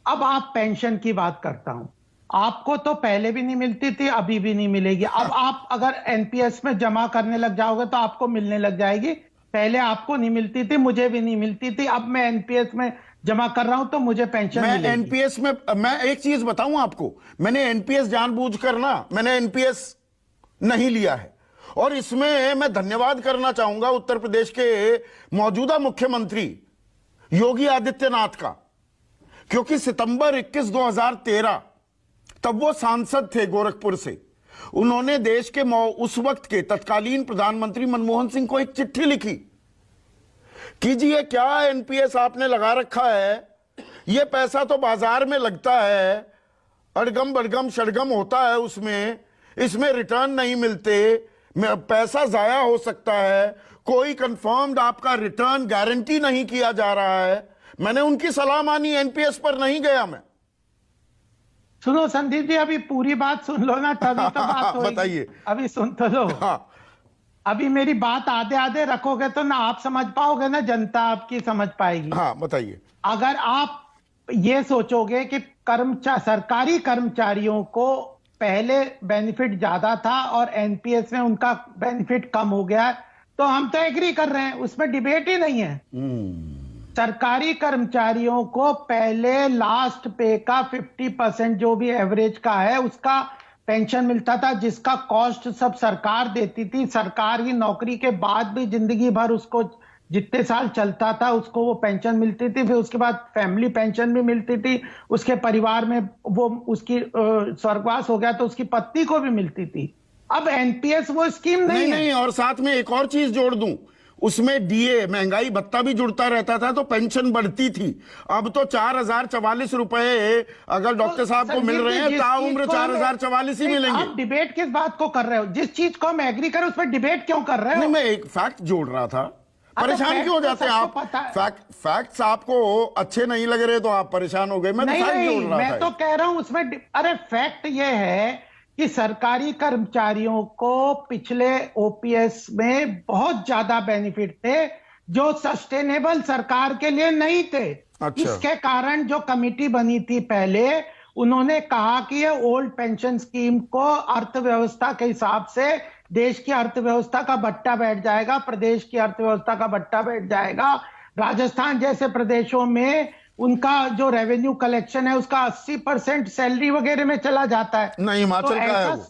अब आप पेंशन की बात करता हूं, आपको तो पहले भी नहीं मिलती थी, अभी भी नहीं मिलेगी। अब आप अगर एनपीएस में जमा करने लग जाओगे तो आपको मिलने लग जाएगी। पहले आपको नहीं मिलती थी, मुझे भी नहीं मिलती थी, अब मैं एनपीएस में जमा कर रहा हूं तो मुझे पेंशन मिलेगी। एनपीएस में मैं एक चीज बताऊं आपको, मैंने एनपीएस जानबूझकर ना, मैंने एनपीएस नहीं लिया है, और इसमें मैं धन्यवाद करना चाहूंगा उत्तर प्रदेश के मौजूदा मुख्यमंत्री योगी आदित्यनाथ का, क्योंकि सितंबर 21, 2013 तब वो सांसद थे गोरखपुर से। उन्होंने देश के उस वक्त के तत्कालीन प्रधानमंत्री मनमोहन सिंह को एक चिट्ठी लिखी, कीजिए क्या एनपीएस आपने लगा रखा है, ये पैसा तो बाजार में लगता है, अड़गम बड़गम शड़गम होता है उसमें, इसमें रिटर्न नहीं मिलते, पैसा जाया हो सकता है, कोई कंफर्म्ड आपका रिटर्न गारंटी नहीं किया जा रहा है। मैंने उनकी सलाह मानी, एनपीएस पर नहीं गया मैं। सुनो संदीप जी, अभी पूरी बात सुन लो ना, तभी तो बात होगी। बताइए। अभी सुन तो लो। हाँ। अभी मेरी बात आधे आधे रखोगे तो ना आप समझ पाओगे ना जनता आपकी समझ पाएगी। हाँ बताइए। अगर आप ये सोचोगे कि सरकारी कर्मचारियों को पहले बेनिफिट ज्यादा था और एनपीएस में उनका बेनिफिट कम हो गया, तो हम तो एग्री कर रहे हैं, उसमें डिबेट ही नहीं है। सरकारी कर्मचारियों को पहले लास्ट पे का 50% जो भी एवरेज का है उसका पेंशन मिलता था, जिसका कॉस्ट सब सरकार देती थी। सरकार की नौकरी के बाद भी जिंदगी भर उसको जितने साल चलता था उसको वो पेंशन मिलती थी, फिर उसके बाद फैमिली पेंशन भी मिलती थी, उसके परिवार में वो उसकी स्वर्गवास हो गया तो उसकी पत्नी को भी मिलती थी। अब एनपीएस वो स्कीम नहीं है। नहीं, और साथ में एक और चीज जोड़ दूं, उसमें डीए महंगाई भत्ता भी जुड़ता रहता था तो पेंशन बढ़ती थी। अब तो 4044 रुपए अगर डॉक्टर साहब को मिल रहे हैं, ताउम्र 4044 ही मिलेंगे। आप डिबेट किस बात को कर रहे हो? जिस चीज को हम एग्री करें उस पर डिबेट क्यों कर रहे हो? नहीं, मैं एक फैक्ट जोड़ रहा था। परेशान क्यों हो जाते हैं आप? फैक्ट्स आपको अच्छे नहीं लग रहे तो आप परेशान हो गए। मैं नहीं, तो फैक्ट जोड़ रहा था। मैं तो कह रहा हूं उसमें, अरे फैक्ट ये है कि सरकारी कर्मचारियों को पिछले ओपीएस में बहुत ज्यादा बेनिफिट थे जो सस्टेनेबल सरकार के लिए नहीं थे। अच्छा। इसके कारण जो कमिटी बनी थी पहले, उन्होंने कहा कि ये ओल्ड पेंशन स्कीम को अर्थव्यवस्था के हिसाब से देश की अर्थव्यवस्था का बट्टा बैठ जाएगा, प्रदेश की अर्थव्यवस्था का बट्टा बैठ जाएगा। राजस्थान जैसे प्रदेशों में उनका जो रेवेन्यू कलेक्शन है उसका 80% सैलरी वगैरह में चला जाता है। नहीं, हिमाचल तो का है वो,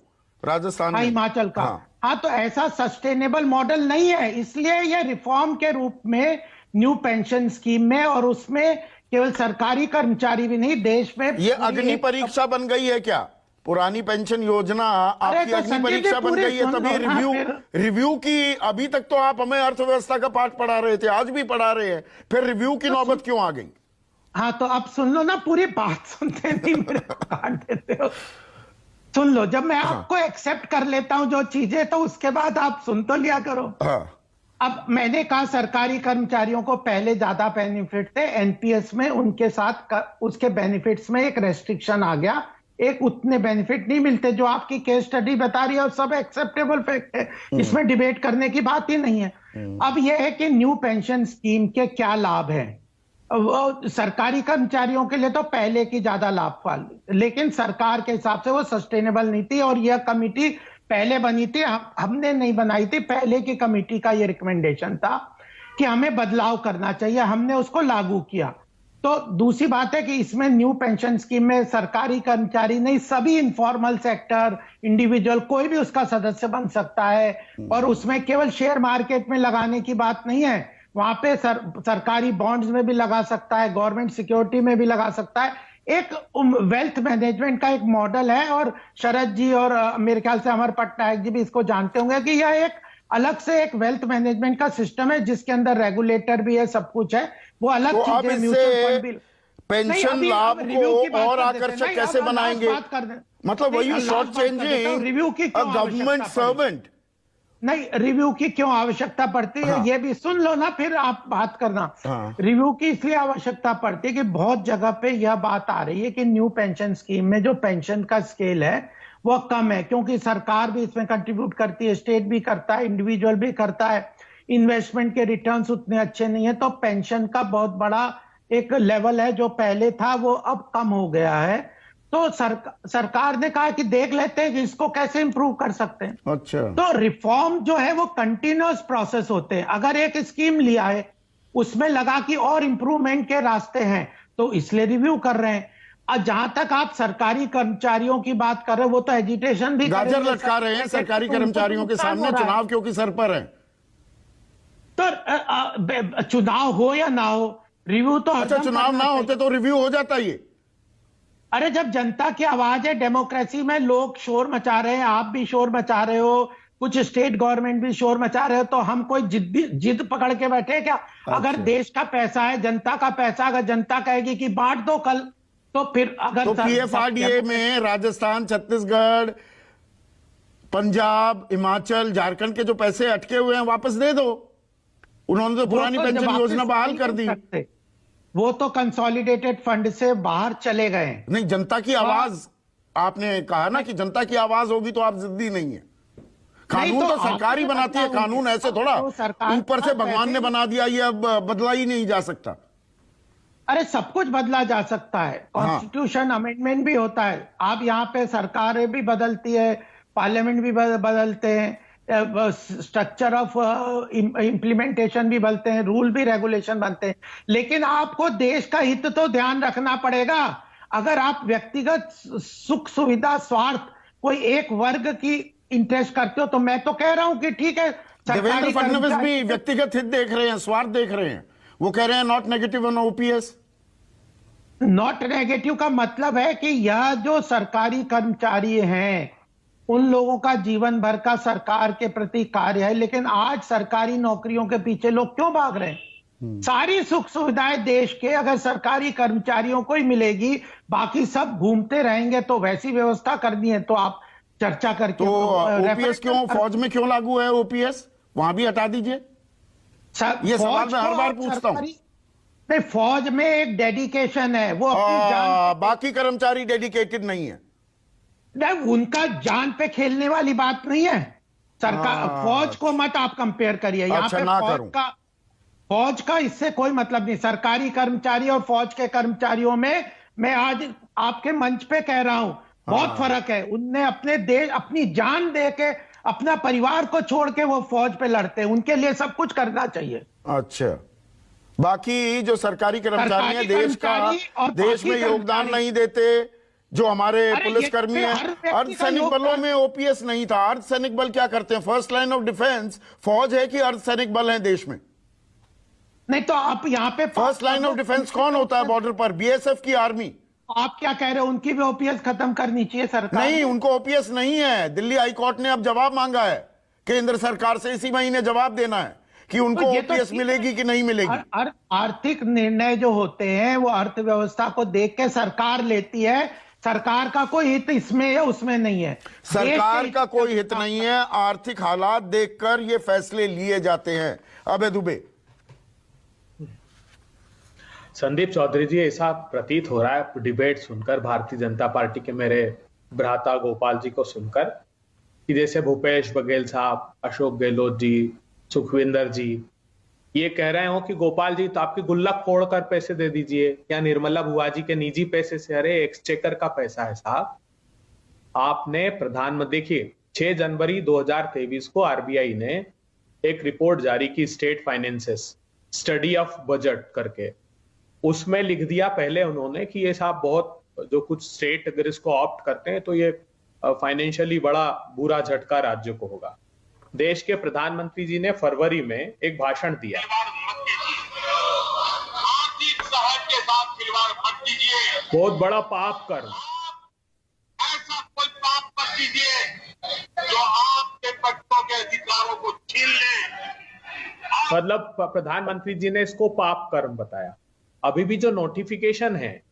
राजस्थान में। हिमाचल का। हाँ, तो ऐसा सस्टेनेबल मॉडल नहीं है, इसलिए ये रिफॉर्म के रूप में न्यू पेंशन स्कीम में, और उसमें केवल सरकारी कर्मचारी भी नहीं, देश में ये अग्नि परीक्षा बन गई है क्या? पुरानी पेंशन योजना आपकी तो अग्नि परीक्षा बन गई है, तभी रिव्यू की। अभी तक तो आप हमें अर्थव्यवस्था का पाठ पढ़ा रहे थे, आज भी पढ़ा रहे हैं, फिर रिव्यू की नौबत क्यों आ गई? हाँ, तो अब सुन लो ना, पूरी बात सुनते नहीं, मेरे को काट देते हो। सुन लो, जब मैं आपको एक्सेप्ट कर लेता हूं जो चीजें, तो उसके बाद आप सुन तो लिया करो। अब मैंने कहा सरकारी कर्मचारियों को पहले ज्यादा बेनिफिट थे, एनपीएस में उनके साथ उसके बेनिफिट्स में एक रेस्ट्रिक्शन आ गया, एक उतने बेनिफिट नहीं मिलते। जो आपकी केस स्टडी बता रही है और सब एक्सेप्टेबल फैक्ट है, इसमें डिबेट करने की बात ही नहीं है। अब यह है कि न्यू पेंशन स्कीम के क्या लाभ है। वो सरकारी कर्मचारियों के लिए तो पहले की ज्यादा लाभ वाली, लेकिन सरकार के हिसाब से वो सस्टेनेबल नहीं थी। और यह कमिटी पहले बनी थी, हमने नहीं बनाई थी, पहले की कमिटी का ये रिकमेंडेशन था कि हमें बदलाव करना चाहिए, हमने उसको लागू किया। तो दूसरी बात है कि इसमें न्यू पेंशन स्कीम में सरकारी कर्मचारी नहीं, सभी इनफॉर्मल सेक्टर, इंडिविजुअल, कोई भी उसका सदस्य बन सकता है। और उसमें केवल शेयर मार्केट में लगाने की बात नहीं है, वहां पे सरकारी बॉन्ड्स में भी लगा सकता है, गवर्नमेंट सिक्योरिटी में भी लगा सकता है। एक वेल्थ मैनेजमेंट का एक मॉडल है, और शरद जी और मेरे ख्याल से अमर पटनायक जी भी इसको जानते होंगे कि यह एक अलग से एक वेल्थ मैनेजमेंट का सिस्टम है जिसके अंदर रेगुलेटर भी है, सब कुछ है। वो अलग तो चीज है, म्यूचुअल फंड भी। पेंशन लाभ को और आकर्षक कैसे बनाएंगे? मतलब वही शॉर्ट चेंजिंग रिव्यू की गवर्नमेंट सर्वेंट। नहीं, रिव्यू की क्यों आवश्यकता पड़ती है? ये भी सुन लो ना, फिर आप बात करना। रिव्यू की इसलिए आवश्यकता पड़ती है कि बहुत जगह पे यह बात आ रही है कि न्यू पेंशन स्कीम में जो पेंशन का स्केल है वो कम है, क्योंकि सरकार भी इसमें कंट्रीब्यूट करती है, स्टेट भी करता है, इंडिविजुअल भी करता है, इन्वेस्टमेंट के रिटर्न्स उतने अच्छे नहीं है। तो पेंशन का बहुत बड़ा एक लेवल है जो पहले था वो अब कम हो गया है। तो सरकार ने कहा कि देख लेते हैं कि इसको कैसे इंप्रूव कर सकते हैं। अच्छा। तो रिफॉर्म जो है वो कंटिन्यूअस प्रोसेस होते हैं। अगर एक स्कीम लिया है, उसमें लगा कि और इंप्रूवमेंट के रास्ते हैं, तो इसलिए रिव्यू कर रहे हैं। जहां तक आप सरकारी कर्मचारियों की बात कर रहे हो, वो तो एजिटेशन भी गाजर करेंगे, लटका रहे हैं सरकारी उनको कर्मचारियों के नुकसान सामने, हो रहा है। चुनाव क्योंकि सर पर है। तो चुनाव हो या ना हो, रिव्यू तो अच्छा, हरदम चुनाव करना ना चाहिए। होते तो रिव्यू हो जाता ये। अरे जब जनता की आवाज है, डेमोक्रेसी में लोग शोर मचा रहे हैं, आप भी शोर मचा रहे हो, कुछ स्टेट गवर्नमेंट भी शोर मचा रहे हो, तो हम कोई जिद पकड़ के बैठे हैं क्या? अगर देश का पैसा है, जनता का पैसा, अगर जनता कहेगी कि बांट दो कल, तो फिर अगर तो पीएफआरडीए में राजस्थान, छत्तीसगढ़, पंजाब, हिमाचल, झारखंड के जो पैसे अटके हुए हैं वापस दे दो। उन्होंने तो पुरानी पेंशन योजना बहाल कर दी। वो तो कंसोलिडेटेड फंड से बाहर चले गए। नहीं, जनता की आवाज, आपने कहा ना कि जनता की आवाज होगी तो आप जिद्दी नहीं है। कानून तो सरकार ही बनाती है, कानून ऐसे थोड़ा ऊपर से भगवान ने बना दिया ये अब बदला ही नहीं जा सकता। अरे सब कुछ बदला जा सकता है, कॉन्स्टिट्यूशन अमेंडमेंट भी होता है। आप यहाँ पे सरकारें भी बदलती है, पार्लियामेंट भी बदलते हैं, स्ट्रक्चर ऑफ इम्प्लीमेंटेशन भी बदलते हैं, रूल भी रेगुलेशन बनते हैं, लेकिन आपको देश का हित तो ध्यान रखना पड़ेगा। अगर आप व्यक्तिगत सुख सुविधा स्वार्थ कोई एक वर्ग की इंटरेस्ट करते हो, तो मैं तो कह रहा हूं कि ठीक है, देवेंद्र फडणवीस भी व्यक्तिगत हित देख रहे हैं, स्वार्थ देख रहे हैं। वो कह रहे हैं not negative on OPS. Not negative का मतलब है कि यह जो सरकारी कर्मचारी हैं, उन लोगों का जीवन भर का सरकार के प्रति कार्य है, लेकिन आज सरकारी नौकरियों के पीछे लोग क्यों भाग रहे हैं? सारी सुख सुविधाएं देश के अगर सरकारी कर्मचारियों को ही मिलेगी, बाकी सब घूमते रहेंगे, तो वैसी व्यवस्था करनी है तो आप चर्चा करके तो ओपीएस क्यों, फौज में क्यों लागू है ओपीएस? वहां भी हटा दीजिए। ये सवाल मैं हर बार पूछता हूं। नहीं, फौज में एक डेडिकेशन है, वो अपनी जान, बाकी कर्मचारी डेडिकेटेड नहीं है। नहीं, उनका जान पे खेलने वाली बात नहीं है। सरकार फौज को मत आप कंपेयर करिए यहाँ अच्छा, पे। फौज का इससे कोई मतलब नहीं। सरकारी कर्मचारी और फौज के कर्मचारियों में मैं आज आपके मंच पे कह रहा हूं, बहुत फर्क है। उनने अपने देश, अपनी जान दे के, अपना परिवार को छोड़ के वो फौज पे लड़ते हैं, उनके लिए सब कुछ करना चाहिए। अच्छा, बाकी जो सरकारी कर्मचारी हैं देश में योगदान नहीं देते, जो हमारे पुलिसकर्मी हैं, अर्धसैनिक बलों में ओपीएस नहीं था। अर्धसैनिक बल क्या करते हैं? फर्स्ट लाइन ऑफ डिफेंस फौज है कि अर्धसैनिक बल है देश में? नहीं, तो आप यहाँ पे फर्स्ट लाइन ऑफ डिफेंस कौन होता है बॉर्डर पर? बीएसएफ की आर्मी। आप क्या कह रहे हो? उनकी भी ओपीएस खत्म करनी चाहिए सरकार। नहीं, उनको ओपीएस नहीं है। दिल्ली हाईकोर्ट ने अब जवाब मांगा है केंद्र सरकार से, इसी महीने जवाब देना है कि उनको ओपीएस मिलेगी कि नहीं मिलेगी। आर्थिक निर्णय जो होते हैं वो अर्थव्यवस्था को देख के सरकार लेती है। सरकार का कोई हित इसमें या उसमें नहीं है। सरकार का कोई हित नहीं है, आर्थिक हालात देखकर ये फैसले लिए जाते हैं। अबे दुबे। संदीप चौधरी जी, ऐसा प्रतीत हो रहा है डिबेट सुनकर, भारतीय जनता पार्टी के मेरे भ्राता गोपाल जी को सुनकर, कि जैसे भूपेश बघेल साहब, अशोक गहलोत जी, सुखविंदर जी ये कह रहे हो कि गोपाल जी तो आपकी गुल्लक फोड़कर पैसे दे दीजिए, या निर्मला बुआ जी के निजी पैसे से। अरे एक्सचेकर का पैसा है साहब। आपने प्रधानमंत्री, देखिए 6 जनवरी 2023 को आरबीआई ने एक रिपोर्ट जारी की, state finances study of budget करके। उसमें लिख दिया पहले उन्होंने कि ये साहब बहुत, जो कुछ स्टेट अगर इसको ऑप्ट करते हैं तो ये फाइनेंशियली बड़ा बुरा झटका राज्य को होगा। देश के प्रधानमंत्री जी ने फरवरी में एक भाषण दिया। आर्थिक सहायता के साथ खिलवाड़ मत कीजिए, बहुत बड़ा पाप कर्म। ऐसा कोई पाप मत कीजिए जो आपके बच्चों के अधिकारों को छीन ले। मतलब प्रधानमंत्री जी ने इसको पाप कर्म बताया। अभी भी जो नोटिफिकेशन है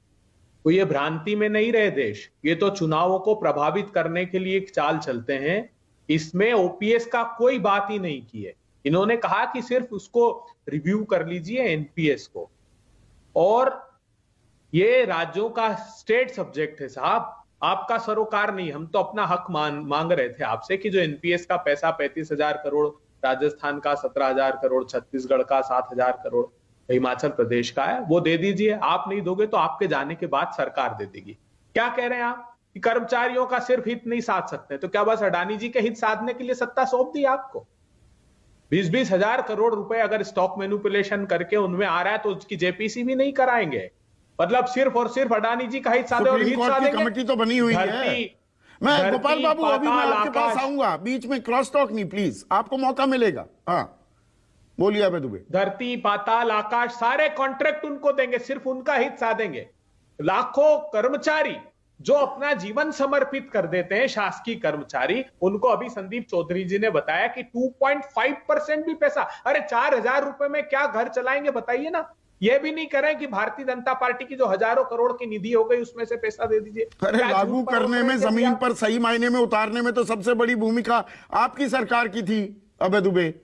वो ये भ्रांति में नहीं रहे देश, ये तो चुनावों को प्रभावित करने के लिए एक चाल चलते हैं। इसमें ओपीएस का कोई बात ही नहीं की है। इन्होंने कहा कि सिर्फ उसको रिव्यू कर लीजिए एनपीएस को, और ये राज्यों का स्टेट सब्जेक्ट है साहब, आपका सरोकार नहीं। हम तो अपना हक मांग रहे थे आपसे कि जो एनपीएस का पैसा 35,000 करोड़, राजस्थान का 17,000 करोड़, छत्तीसगढ़ का 7,000 करोड़, हिमाचल प्रदेश का है, वो दे दीजिए। आप नहीं दोगे तो आपके जाने के बाद सरकार दे देगी। क्या कह रहे हैं आप कि कर्मचारियों का सिर्फ हित नहीं साध सकते, तो क्या बस अडानी जी के हित साधने के लिए सत्ता सौंप दी आपको? 20-20 हजार करोड़ रुपए अगर स्टॉक मैनिपुलेशन करके उनमें आ रहा है तो उसकी जेपीसी भी नहीं कराएंगे। मतलब सिर्फ और सिर्फ अडानी जी का हिस्सा दे और सुप्रीम हिस्सा कोर्ट की देंगे। कमेटी तो बनी हुई है। मैं धरती, गोपाल बाबू अभी मैं पाताल, आपके पास आकाश। आऊंगा, बीच में क्रॉस टॉक नहीं प्लीज, आपको मौका मिलेगा। हाँ बोलिए अबे दुबे। धरती, पाताल, आकाश सारे कॉन्ट्रैक्ट उनको देंगे, सिर्फ उनका हिस्सा देंगे। लाखों कर्मचारी जो अपना जीवन समर्पित कर देते हैं, शासकीय कर्मचारी, उनको अभी संदीप चौधरी जी ने बताया कि 2.5% भी पैसा, अरे 4,000 रुपए में क्या घर चलाएंगे बताइए ना। ये भी नहीं करें कि भारतीय जनता पार्टी की जो हजारों करोड़ की निधि हो गई उसमें से पैसा दे दीजिए। अरे क्या लागू झूठ पर करने में, उतरेंगे जमीन आप? पर सही मायने में उतारने में तो सबसे बड़ी भूमिका आपकी सरकार की थी अबे दुबे।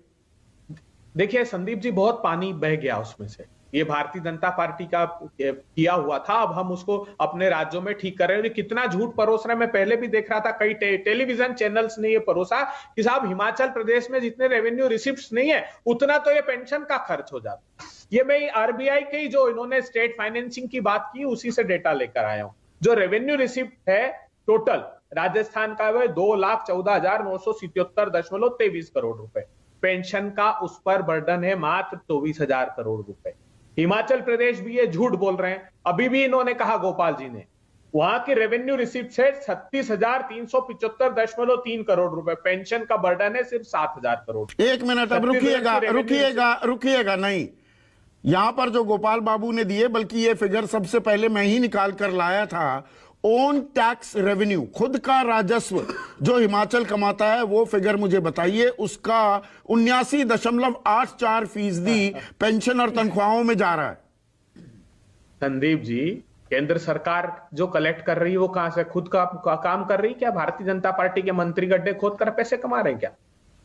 देखिए संदीप जी, बहुत पानी बह गया उसमें से। ये भारतीय जनता पार्टी का किया हुआ था, अब हम उसको अपने राज्यों में ठीक कर रहे हैं। कितना झूठ परोस रहे हैं, मैं पहले भी देख रहा था, कई टेलीविजन चैनल्स ने ये परोसा कि साहब हिमाचल प्रदेश में जितने रेवेन्यू रिसिप्ट्स नहीं है उतना तो ये पेंशन का खर्च हो जाता। ये मैं आरबीआई की जो इन्होंने स्टेट फाइनेंसिंग की बात की उसी से डेटा लेकर आया हूं। जो रेवेन्यू रिसिप्ट है टोटल राजस्थान का है 2,14,977.23 करोड़ रुपए। पेंशन का उस पर बर्डन है मात्र 24,000 करोड़ रुपए। हिमाचल प्रदेश भी ये झूठ बोल रहे हैं। अभी भी इन्होंने कहा, गोपाल जी ने, वहां की रेवेन्यू रिसिप्ट है 36,375.3 करोड़ रुपए। पेंशन का बर्डन है सिर्फ 7,000 करोड़। एक मिनट, अब रुकिएगा नहीं, यहां पर जो गोपाल बाबू ने दिए, बल्कि ये फिगर सबसे पहले मैं ही निकाल कर लाया था। ओन टैक्स रेवेन्यू, खुद का राजस्व जो हिमाचल कमाता है, वो फिगर मुझे बताइए। उसका 79.84% पेंशन और तनख्वाहों में जा रहा है। संदीप जी, केंद्र सरकार जो कलेक्ट कर रही है वो कहां से? खुद का काम कर रही है क्या? भारतीय जनता पार्टी के मंत्री गड्ढे खोद कर पैसे कमा रहे हैं क्या?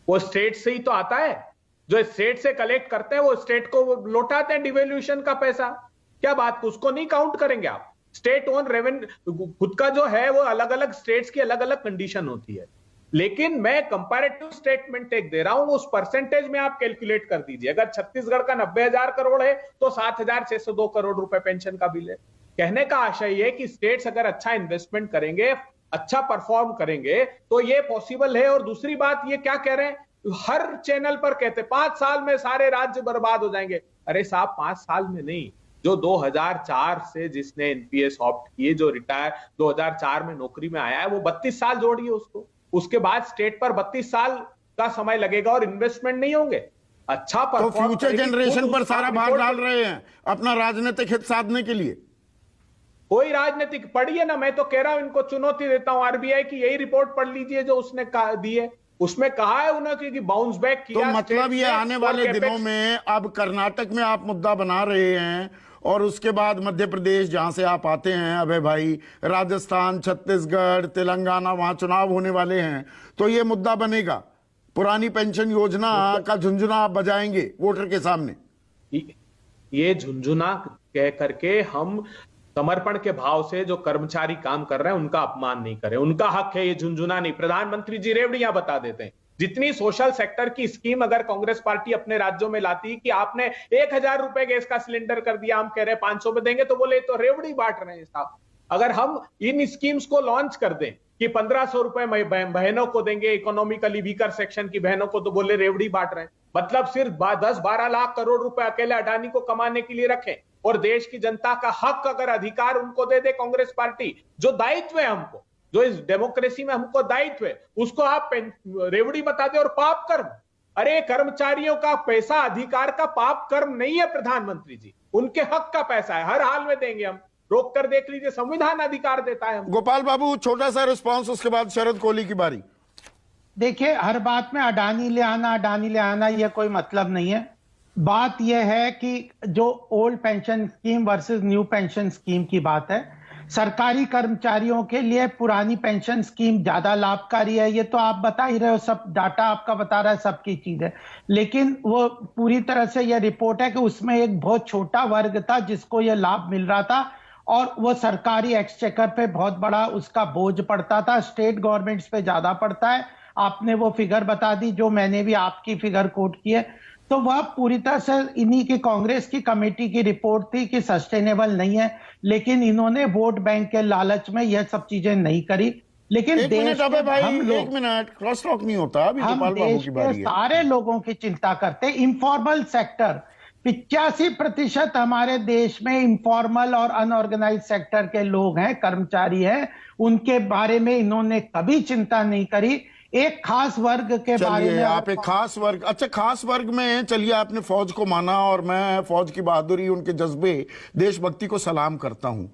वो स्टेट से ही तो आता है। जो स्टेट से कलेक्ट करते हैं वो स्टेट को लौटाते हैं डिवेल्यूशन का पैसा। क्या बात, उसको नहीं काउंट करेंगे आप? स्टेट ओन रेवेन्यू खुद का जो है वो अलग अलग स्टेट्स की अलग अलग कंडीशन होती है, लेकिन मैं कंपैरेटिव स्टेटमेंट एक दे रहा हूं, उस परसेंटेज में आप कैलकुलेट कर दीजिए। अगर छत्तीसगढ़ का 90,000 करोड़ है तो 7,602 करोड़ रुपए पेंशन का बिल है। कहने का आशय ये कि स्टेट्स अगर अच्छा इन्वेस्टमेंट करेंगे, अच्छा परफॉर्म करेंगे तो ये पॉसिबल है। और दूसरी बात, ये क्या कह रहे हैं, हर चैनल पर कहते 5 साल में सारे राज्य बर्बाद हो जाएंगे। अरे साहब 5 साल में नहीं, जो 2004 से जिसने एनपीएस ऑप्ट किए, जो रिटायर 2004 में नौकरी में आया है, वो 32 साल जोड़िए उसको। उसके बाद स्टेट पर 32 साल का समय लगेगा और इन्वेस्टमेंट नहीं होंगे। अच्छा तो फ्यूचर जनरेशन पर सारा भार डाल रहे हैं अपना राजनीतिक हित साधने के लिए। कोई राजनीतिक, पढ़िए ना, मैं तो कह रहा हूं, इनको चुनौती देता हूं। आरबीआई की यही रिपोर्ट पढ़ लीजिए जो उसने दी है। उसमें कहा है उन्होंने कि बाउंस बैक किया। तो मतलब ये आने वाले दिनों में अब कर्नाटक में आप मुद्दा बना रहे हैं और उसके बाद मध्य प्रदेश जहां से आप आते हैं अबे भाई, राजस्थान, छत्तीसगढ़, तेलंगाना, वहां चुनाव होने वाले हैं, तो ये मुद्दा बनेगा। पुरानी पेंशन योजना का झुंझुना आप बजाएंगे वोटर के सामने। ये झुंझुना कह करके हम समर्पण के भाव से जो कर्मचारी काम कर रहे हैं उनका अपमान नहीं करें। उनका हक है, ये झुंझुना नहीं। प्रधानमंत्री जी रेवड़ियां बता देते हैं। जितनी सोशल सेक्टर की स्कीम अगर कांग्रेस पार्टी अपने राज्यों में लाती कि आपने 1,000 रुपए गैस का सिलेंडर कर दिया, हम कह रहे हैं 500 में देंगे, तो बोले तो रेवड़ी बांट रहे हैं साहब। अगर हम इन स्कीम्स को लॉन्च कर दें कि 1,500 रुपए बहनों को देंगे, इकोनॉमिकली वीकर सेक्शन की बहनों को, तो बोले रेवड़ी बांट रहे हैं। मतलब सिर्फ 10-12 लाख करोड़ रुपए अकेले अडानी को कमाने के लिए रखें और देश की जनता का हक अगर अधिकार उनको दे दे कांग्रेस पार्टी, जो दायित्व है हमको, जो इस डेमोक्रेसी में हमको दायित्व है, उसको आप रेवड़ी बता दे और पाप कर्म। अरे कर्मचारियों का पैसा अधिकार का पाप कर्म नहीं है प्रधानमंत्री जी, उनके हक का पैसा है, हर हाल में देंगे हम। रोक कर देख लीजिए, संविधान अधिकार देता है हमको। गोपाल बाबू छोटा सा रिस्पांस, उसके बाद शरद कोहली की बारी। देखिए, हर बात में अडानी ले आना यह कोई मतलब नहीं है। बात यह है कि जो old pension scheme versus new pension scheme की बात है। सरकारी कर्मचारियों के लिए पुरानी पेंशन स्कीम ज्यादा लाभकारी है, ये तो आप बता ही रहे हो, सब डाटा आपका बता रहा है, सबकी चीज है। लेकिन वो पूरी तरह से यह रिपोर्ट है कि उसमें एक बहुत छोटा वर्ग था जिसको यह लाभ मिल रहा था और वो सरकारी एक्सचेकर पे बहुत बड़ा उसका बोझ पड़ता था, स्टेट गवर्नमेंट्स पे ज्यादा पड़ता है। आपने वो फिगर बता दी जो मैंने भी आपकी फिगर कोट की है, तो वह पूरी तरह से इन्हीं की कांग्रेस की कमेटी की रिपोर्ट थी कि सस्टेनेबल नहीं है। लेकिन इन्होंने वोट बैंक के लालच में यह सब चीजें नहीं करी। लेकिन एक देश मिनट अबे भाई, हम लोग, एक मिनट, क्रॉस टॉक नहीं होता अभी, हम गोपाल बाबू देश की के बारी है। सारे लोगों की चिंता करते, इंफॉर्मल सेक्टर 85% हमारे देश में इंफॉर्मल और अनऑर्गेनाइज सेक्टर के लोग हैं, कर्मचारी हैं। उनके बारे में इन्होंने कभी चिंता नहीं करी। एक खास वर्ग के बारे चलिए में आप एक खास वर्ग, अच्छा खास वर्ग में चलिए आपने फौज को माना और मैं फौज की बहादुरी, उनके जज्बे, देशभक्ति को सलाम करता हूं।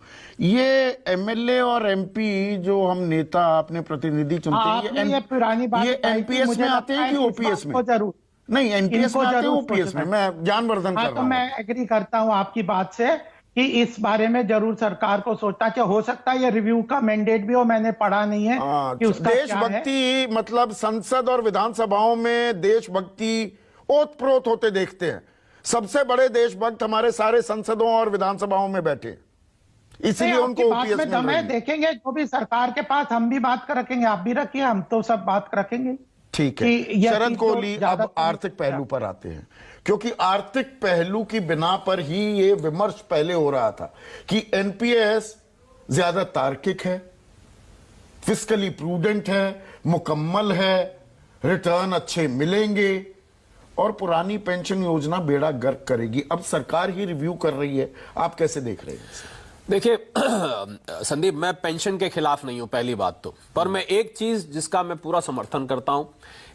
ये एमएलए और एमपी जो हम नेता अपने प्रतिनिधि चुनते हैं, ये पुरानी बात ये बताई थी, एमपीएस मुझे में आते हैं कि लगता है ओपीएस में? इनको जरूर नहीं, एनपीएस में आते हैं, जरूर ओपीएस में? मैं ज्ञानवर्धन कर हाँ, रहा तो हूं। मैं एग्री करता हूं आपकी बात से कि इस बारे में जरूर सरकार को सोचना चाहिए। हो सकता है ये रिव्यू का मैंडेट भी हो, मैंने पढ़ा नहीं है कि उसका क्या है। देशभक्ति मतलब संसद और विधानसभाओं में देशभक्ति ओतप्रोत होते देखते हैं। सबसे बड़े देशभक्त हमारे सारे संसदों और विधानसभाओं में बैठे हैं, इसलिए नहीं, उनको आपकी बात ओपीएस में मिल दम रही है। है। देखेंगे जो भी सरकार के पास, हम भी बात कर रखेंगे, आप भी रखिए, हम तो सब बात कर रखेंगे। ठीक कि है, यह शरद चीज तो कोहली, ज्यादा अब आर्थिक पहलू पर आते हैं, क्योंकि आर्थिक पहलू की बिना पर ही ये विमर्श पहले हो रहा था कि एनपीएस ज्यादा तार्किक है, फिस्कली प्रूडेंट है, मुकम्मल है, रिटर्न अच्छे मिलेंगे और पुरानी पेंशन योजना बेड़ा गर्क करेगी। अब सरकार ही रिव्यू कर रही है, आप कैसे देख रहे हैं? देखिए संदीप, मैं पेंशन के खिलाफ नहीं हूं पहली बात तो, पर मैं एक चीज जिसका मैं पूरा समर्थन करता हूं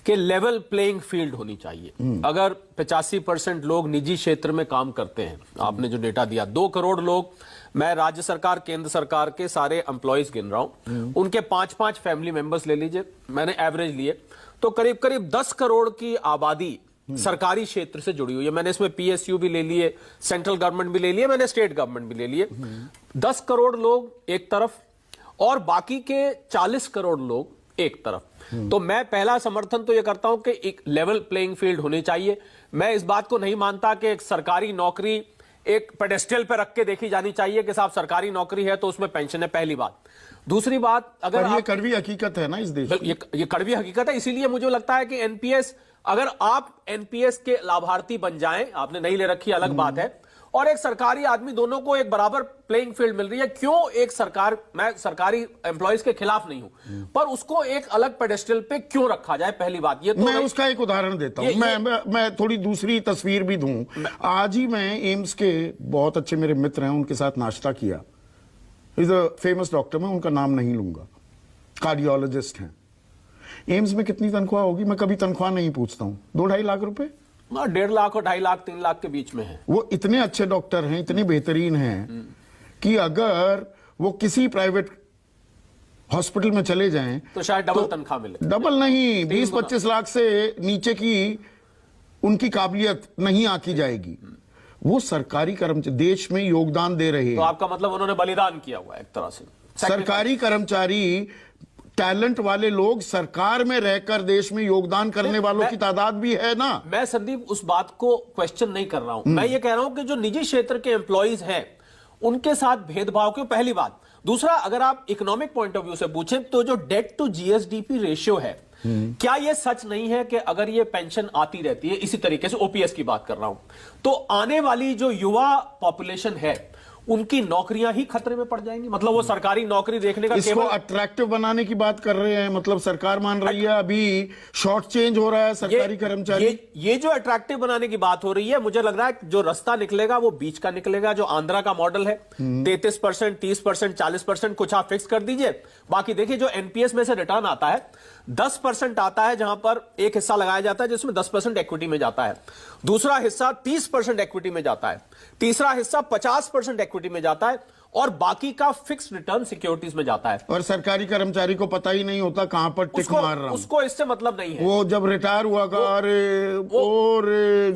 कि लेवल प्लेइंग फील्ड होनी चाहिए। अगर 85% लोग निजी क्षेत्र में काम करते हैं, आपने जो डेटा दिया 2 करोड़ लोग, मैं राज्य सरकार केंद्र सरकार के सारे एम्प्लॉयज गिन रहा हूं, उनके 5-5 फैमिली मेंबर्स ले लीजिए, मैंने एवरेज लिए तो करीब करीब 10 करोड़ की आबादी सरकारी क्षेत्र से जुड़ी हुई है। मैंने इसमें पीएसयू भी ले लिए, सेंट्रल गवर्नमेंट भी ले लिए, मैंने स्टेट गवर्नमेंट भी ले लिए। 10 करोड़ लोग एक तरफ और बाकी के 40 करोड़ लोग एक तरफ। तो मैं पहला समर्थन तो यह करता हूं कि एक लेवल प्लेइंग फील्ड होनी चाहिए। मैं इस बात को नहीं मानता कि एक सरकारी नौकरी एक पेडेस्टल पे रख के देखी जानी चाहिए कि साहब सरकारी नौकरी है तो उसमें पेंशन है, पहली बात। दूसरी बात, अगर ये कड़वी हकीकत है ना इस देश की। ये कड़वी हकीकत है, इसीलिए मुझे लगता है कि एनपीएस, अगर आप एनपीएस के लाभार्थी बन जाएं, आपने नहीं ले रखी अलग बात है, और एक सरकारी आदमी, दोनों को एक बराबर प्लेइंग फील्ड मिल रही है। क्यों एक सरकार, मैं सरकारी एम्प्लॉयज के खिलाफ नहीं हूं, पर उसको एक अलग पेडेस्टल पे क्यों रखा जाए, पहली बात। ये तो मैं उसका एक उदाहरण देता हूं, मैं थोड़ी दूसरी तस्वीर भी दूं। आज ही मैं एम्स के बहुत अच्छे मेरे मित्र हैं, उनके साथ नाश्ता किया। इज अ फेमस डॉक्टर, मैं उनका नाम नहीं लूंगा, कार्डियोलॉजिस्ट हैं। एम्स में कितनी तनख्वाह होगी? मैं कभी तनख्वाह नहीं पूछता हूं। 2-2.5 लाख रुपए, 1.5 लाख और 2.5 लाख 3 लाख के बीच में है। वो इतने अच्छे डॉक्टर हैं, इतने बेहतरीन हैं कि अगर वो किसी प्राइवेट हॉस्पिटल में चले जाएं तो शायद डबल तनख्वाह मिले। डबल नहीं, 20-25 लाख से नीचे की उनकी काबिलियत नहीं आकी जाएगी। वो सरकारी कर्मचारी देश में योगदान दे रहे हैं। तो आपका मतलब उन्होंने बलिदान किया हुआ है एक तरह से। सरकारी कर्मचारी, टैलेंट वाले लोग, सरकार में रहकर देश में योगदान करने वालों की तादाद भी है ना। मैं संदीप उस बात को क्वेश्चन नहीं कर रहा हूं, मैं ये कह रहा हूं कि जो निजी क्षेत्र के एम्प्लॉइज हैं उनके साथ भेदभाव क्यों, पहली बात। दूसरा, अगर आप इकोनॉमिक पॉइंट ऑफ व्यू से पूछें तो जो डेट टू जीएसडीपी रेशियो है, क्या यह सच नहीं है कि अगर ये पेंशन आती रहती है इसी तरीके से, ओपीएस की बात कर रहा हूं, तो आने वाली जो युवा पॉपुलेशन है उनकी नौकरियां ही खतरे में पड़ जाएंगी। मतलब वो सरकारी नौकरी देखने का इसको केवल अट्रैक्टिव बनाने की बात कर रहे हैं, मतलब सरकार मान रही है अभी शॉर्ट चेंज हो रहा है सरकारी कर्मचारी। ये जो अट्रैक्टिव बनाने की बात हो रही है, मुझे लग रहा है जो रास्ता निकलेगा वो बीच का निकलेगा, जो आंध्रा का मॉडल है 33%, 30%, 40%, कुछ आप फिक्स कर दीजिए। बाकी देखिए जो एनपीएस में से रिटर्न आता है 10% आता है, जहां पर एक हिस्सा लगाया जाता है जिसमें 10% इक्विटी में जाता है, दूसरा हिस्सा 30% इक्विटी में जाता है, तीसरा हिस्सा 50% इक्विटी में जाता है और बाकी का फिक्स रिटर्न सिक्योरिटीज में जाता है। और सरकारी कर्मचारी को पता ही नहीं होता कहां पर टिक मार रहा हूं। उसको इससे मतलब नहीं है। वो जब रिटायर हुआ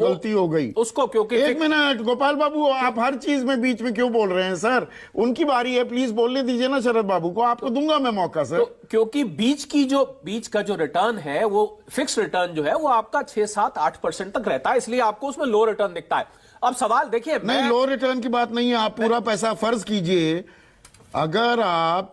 गलती हो गई उसको। क्योंकि एक मिनट गोपाल बाबू, आप हर चीज में बीच में क्यों बोल रहे हैं सर? उनकी बारी है, प्लीज बोलने दीजिए ना शरद बाबू को, आपको दूंगा मैं मौका सर। क्योंकि बीच का जो रिटर्न है, वो फिक्स रिटर्न जो है वो आपका 6-7-8% तक रहता है, इसलिए आपको उसमें लो रिटर्न दिखता है। अब सवाल देखिए, नहीं लो रिटर्न की बात नहीं है, आप पूरा पैसा फर्ज कीजिए, अगर आप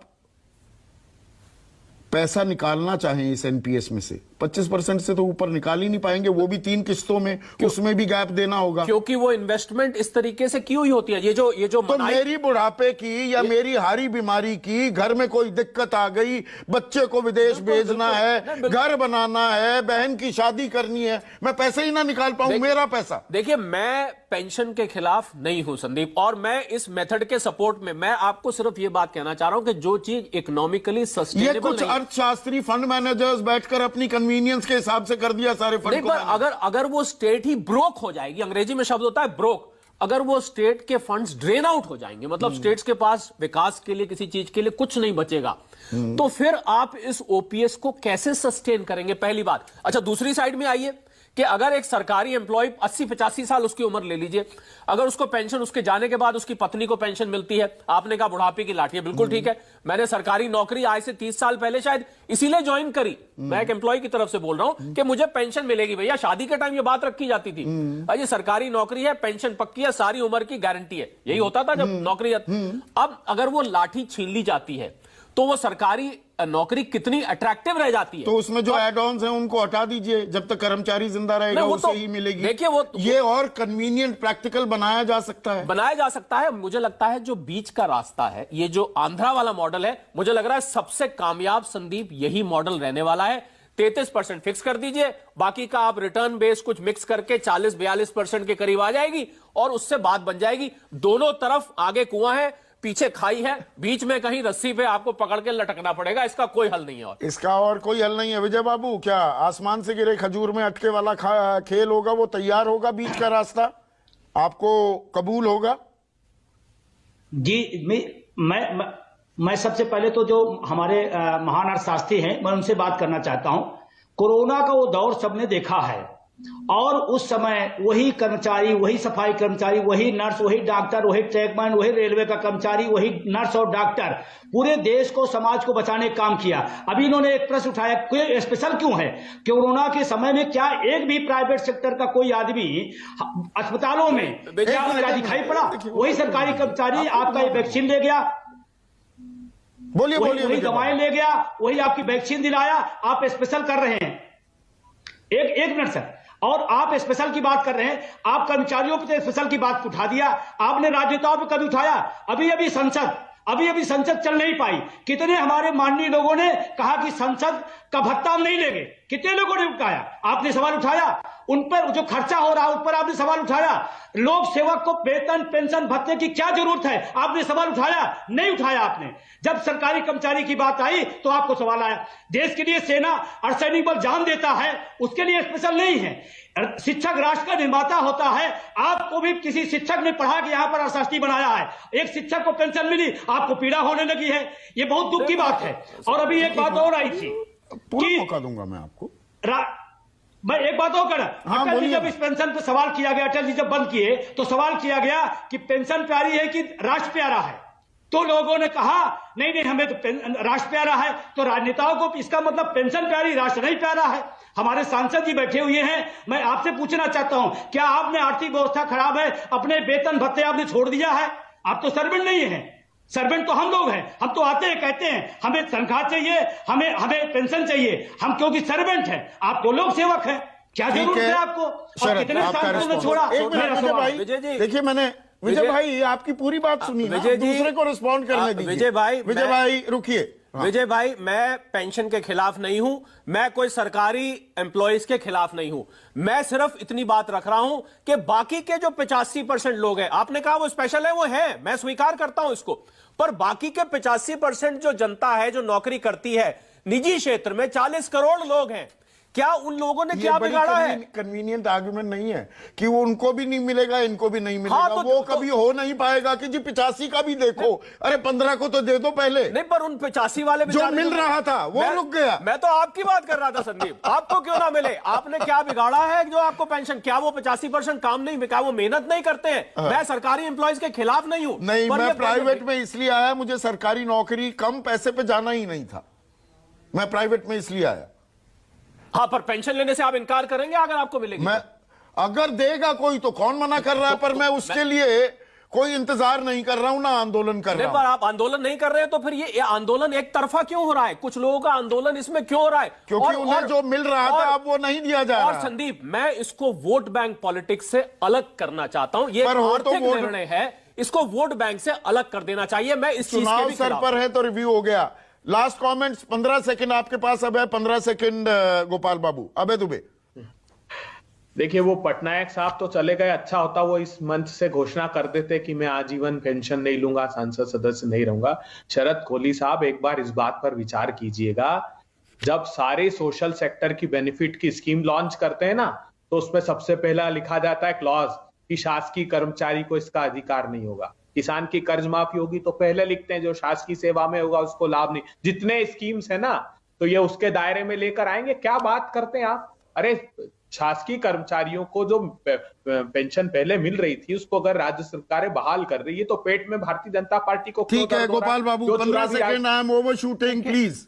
पैसा निकालना चाहें इस एनपीएस में से 25% से तो ऊपर निकाल ही नहीं पाएंगे, वो भी 3 किस्तों में, उसमें भी गैप देना होगा। क्योंकि वो इन्वेस्टमेंट इस तरीके से की हुई होती है। ये जो तो मेरी बुढ़ापे की या मेरी हारी बीमारी की, घर में कोई दिक्कत आ गई, बच्चे को विदेश भेजना है, घर बनाना है, बहन की शादी करनी है, मैं पैसे ही ना निकाल पाऊं, मेरा पैसा। देखिए, मैं पेंशन के खिलाफ नहीं हूं संदीप, और मैं इस मेथड के सपोर्ट में, मैं आपको सिर्फ ये बात कहना चाह रहा हूं कि जो चीज इकोनॉमिकली ये सस्टेनेबल कुछ नहीं, अर्थशास्त्री फंड मैनेजर्स बैठकर अपनी कन्वीनियंस के हिसाब से कर दिया सारे फंड नहीं, को। पर अगर वो स्टेट ही ब्रोक हो जाएगी, अंग्रेजी में शब्द होता है ब्रोक, अगर वो स्टेट के फंड्स ड्रेन आउट हो जाएंगे, मतलब स्टेट्स के पास विकास के लिए, किसी चीज के लिए कुछ नहीं बचेगा, तो फिर आप इस ओपीएस को कैसे सस्टेन करेंगे, पहली बात। अच्छा, दूसरी साइड में आइए कि अगर एक सरकारी एम्प्लॉय 80-85 साल उसकी उम्र ले लीजिए, अगर उसको पेंशन, उसके जाने के बाद उसकी पत्नी को पेंशन मिलती है, आपने कहा बुढ़ापे की लाठी है, बिल्कुल ठीक है। मैंने सरकारी नौकरी आज से 30 साल पहले शायद इसीलिए ज्वाइन करी, मैं एक एम्प्लॉय की तरफ से बोल रहा हूं कि मुझे पेंशन मिलेगी। भैया, शादी के टाइम ये बात रखी जाती थी, अजय सरकारी नौकरी है, पेंशन पक्की है, सारी उम्र की गारंटी है, यही होता था जब नौकरी। अब अगर वो लाठी छीन ली जाती है तो वो सरकारी नौकरी कितनी अट्रैक्टिव रह जाती है। तो उसमें जो एड ऑन्स हैं उनको हटा दीजिए, जब तक कर्मचारी जिंदा रहेगा उसे ही मिलेगी। देखिए, वो ये और कन्वीनियंट प्रैक्टिकल बनाया जा सकता है, मुझे लगता है जो बीच का रास्ता है, ये जो आंध्रा वाला मॉडल है, मुझे लग रहा है सबसे कामयाब संदीप यही मॉडल रहने वाला है। 33% फिक्स कर दीजिए, बाकी का आप रिटर्न बेस कुछ मिक्स करके 40-42% के करीब आ जाएगी और उससे बात बन जाएगी। दोनों तरफ आगे कुआं है, पीछे खाई है, बीच में कहीं रस्सी पे आपको पकड़ के लटकना पड़ेगा, इसका कोई हल नहीं है। और इसका और कोई हल नहीं है। विजय बाबू, क्या आसमान से गिरे खजूर में अटके वाला खेल होगा, वो तैयार होगा, बीच का रास्ता आपको कबूल होगा? जी, मैं सबसे पहले तो जो हमारे महान अर्थशास्त्री हैं, मैं उनसे बात करना चाहता हूं। कोरोना का वो दौर सबने देखा है, और उस समय वही कर्मचारी, वही सफाई कर्मचारी, वही नर्स, वही डॉक्टर, वही ट्रैकमैन, वही रेलवे का कर्मचारी, वही नर्स और डॉक्टर पूरे देश को, समाज को बचाने का काम किया। अभी इन्होंने एक प्रश्न उठाया, कोई स्पेशल क्यों है? कोरोना के समय में क्या एक भी प्राइवेट सेक्टर का कोई आदमी अस्पतालों में क्या दिखाई पड़ा? वही सरकारी कर्मचारी आपका ये वैक्सीन ले गया, बोलिए वही दवाएं ले गया, वही आपकी वैक्सीन दिलाया। आप स्पेशल कर रहे हैं, एक मिनट सर, और आप स्पेशल की बात कर रहे हैं, आप कर्मचारियों पे स्पेशल की बात उठा दिया, आपने राजनेताओं पे कभी उठाया? अभी संसद चल नहीं पाई। कितने हमारे माननीय लोगों ने कहा कि संसद का भत्ता हम नहीं लेंगे, कितने लोगों ने उठाया? आपने सवाल उठाया? उन पर जो खर्चा हो रहा है उस पर आपने सवाल उठाया? लोक सेवक को वेतन, पेंशन, भत्ते की क्या जरूरत है, आपने सवाल उठाया? नहीं उठाया आपने। जब सरकारी कर्मचारी की बात आई तो आपको सवाल आया। देश के लिए सेना अर्धसैनिक बल जान देता है, उसके लिए स्पेशल नहीं है। शिक्षक राष्ट्र का निर्माता होता है, आपको भी किसी शिक्षक ने पढ़ा के यहां पर अर्थशास्त्री बनाया है, एक शिक्षक को पेंशन मिली, आपको पीड़ा होने लगी है, ये बहुत दुख की बात है। और अभी एक बात और आई थी, पूरा मौका दूंगा मैं आपको, मैं एक बात और कर, अटल जी जब इस पेंशन पर सवाल किया गया, अटल जी जब बंद किए तो सवाल किया गया कि पेंशन प्यारी है कि राष्ट्र प्यारा है, तो लोगों ने कहा नहीं हमें तो राष्ट्र प्यारा है। तो राजनेताओं को इसका मतलब पेंशन प्यारी, राष्ट्र नहीं प्यारा है। हमारे सांसद जी बैठे हुए हैं, मैं आपसे पूछना चाहता हूं, क्या आपने आर्थिक व्यवस्था खराब है, अपने वेतन भत्ते आपने छोड़ दिया है? आप तो सर्वेंट नहीं है, सर्वेंट तो हम लोग हैं। हम तो आते हैं, कहते हैं हमें तनख्वाह चाहिए, हमें पेंशन चाहिए, हम क्योंकि सर्वेंट हैं, आप तो लोक सेवक हैं, क्या जरूरत है आपको? और कितने सांसदों ने छोड़ा? देखिए, मैंने विजय भाई आपकी पूरी बात सुनी, विजय दूसरे को रिस्पॉन्ड करने दीजिए। विजय भाई रुकिए। विजय भाई, मैं पेंशन के खिलाफ नहीं हूं, मैं कोई सरकारी एम्प्लॉइज के खिलाफ नहीं हूं, मैं सिर्फ इतनी बात रख रहा हूं कि बाकी के जो 85% लोग हैं, आपने कहा वो स्पेशल है, वो है, मैं स्वीकार करता हूं इसको, पर बाकी के 85% जो जनता है जो नौकरी करती है निजी क्षेत्र में, 40 करोड़ लोग हैं, क्या उन लोगों ने क्या बिगाड़ा है? कन्वीनियंट आर्गुमेंट नहीं है कि वो उनको भी नहीं मिलेगा, इनको भी नहीं मिलेगा। हाँ, वो कभी हो नहीं पाएगा कि जी 85 का भी देखो, अरे 15 को तो दे दो पहले। नहीं, पर उन 85 वाले जो मिल रहा था वो रुक गया। मैं तो आपकी बात कर रहा था संदीप, आपको क्यों ना मिले? आपने क्या बिगाड़ा है जो आपको पेंशन? क्या वो 85% काम नहीं, क्या वो मेहनत नहीं करते हैं? मैं सरकारी एम्प्लॉइज के खिलाफ नहीं हूं, नहीं, मैं प्राइवेट में इसलिए आया, मुझे सरकारी नौकरी कम पैसे पे जाना ही नहीं था, मैं प्राइवेट में इसलिए आया। हाँ, पर पेंशन लेने से आप इनकार करेंगे अगर आपको मिलेगी? मैं अगर देगा कोई तो कौन मना कर रहा है, पर मैं उसके लिए कोई इंतजार नहीं कर रहा हूं ना आंदोलन कर रहा पर हूं। आप आंदोलन नहीं कर रहे हैं तो फिर ये आंदोलन एक तरफा क्यों हो रहा है? कुछ लोगों का आंदोलन इसमें क्यों हो रहा है? क्योंकि उन्हें जो मिल रहा था अब वो नहीं दिया जा और रहा। संदीप, मैं इसको वोट बैंक पॉलिटिक्स से अलग करना चाहता हूं। ये पर हो तो आर्थिक वोट- निर्णय है, इसको वोट बैंक से अलग कर देना चाहिए। मैं इस चीज के चुनाव भी सर खिलाफ पर है तो रिव्यू हो गया। लास्ट कमेंट्स 15 सेकंड आपके पास अब है। 15 सेकंड गोपाल बाबू, अबे दुबे। देखिए, वो पटनायक साहब तो चले गए, अच्छा होता वो इस मंच से घोषणा कर देते कि मैं आजीवन पेंशन नहीं लूंगा, सांसद सदस्य नहीं रहूंगा। शरद कोहली साहब, एक बार इस बात पर विचार कीजिएगा, जब सारे सोशल सेक्टर की बेनिफिट की स्कीम लॉन्च करते हैं ना, तो उसमें सबसे पहला लिखा जाता है क्लॉज कि शासकीय कर्मचारी को इसका अधिकार नहीं होगा। किसान की कर्ज माफी होगी तो पहले लिखते हैं जो शासकीय सेवा में होगा उसको लाभ नहीं। जितने स्कीम्स है ना, तो ये उसके दायरे में लेकर आएंगे। क्या बात करते हैं आप? अरे, शासकीय कर्मचारियों को जो पेंशन पहले मिल रही थी उसको अगर राज्य सरकारें बहाल कर रही है तो पेट में भारतीय जनता पार्टी को क्यों ठीक है दर्द हो रहा गोपाल बाबू, जो 15 चुनावी second, I am over shooting, please.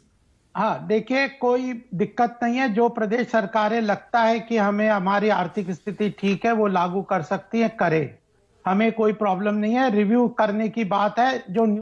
हाँ, देखिए, कोई दिक्कत नहीं है। जो प्रदेश सरकारें लगता है कि हमें हमारी आर्थिक स्थिति ठीक है वो लागू कर सकती है, करे, हमें कोई प्रॉब्लम नहीं है। रिव्यू करने की बात है। जो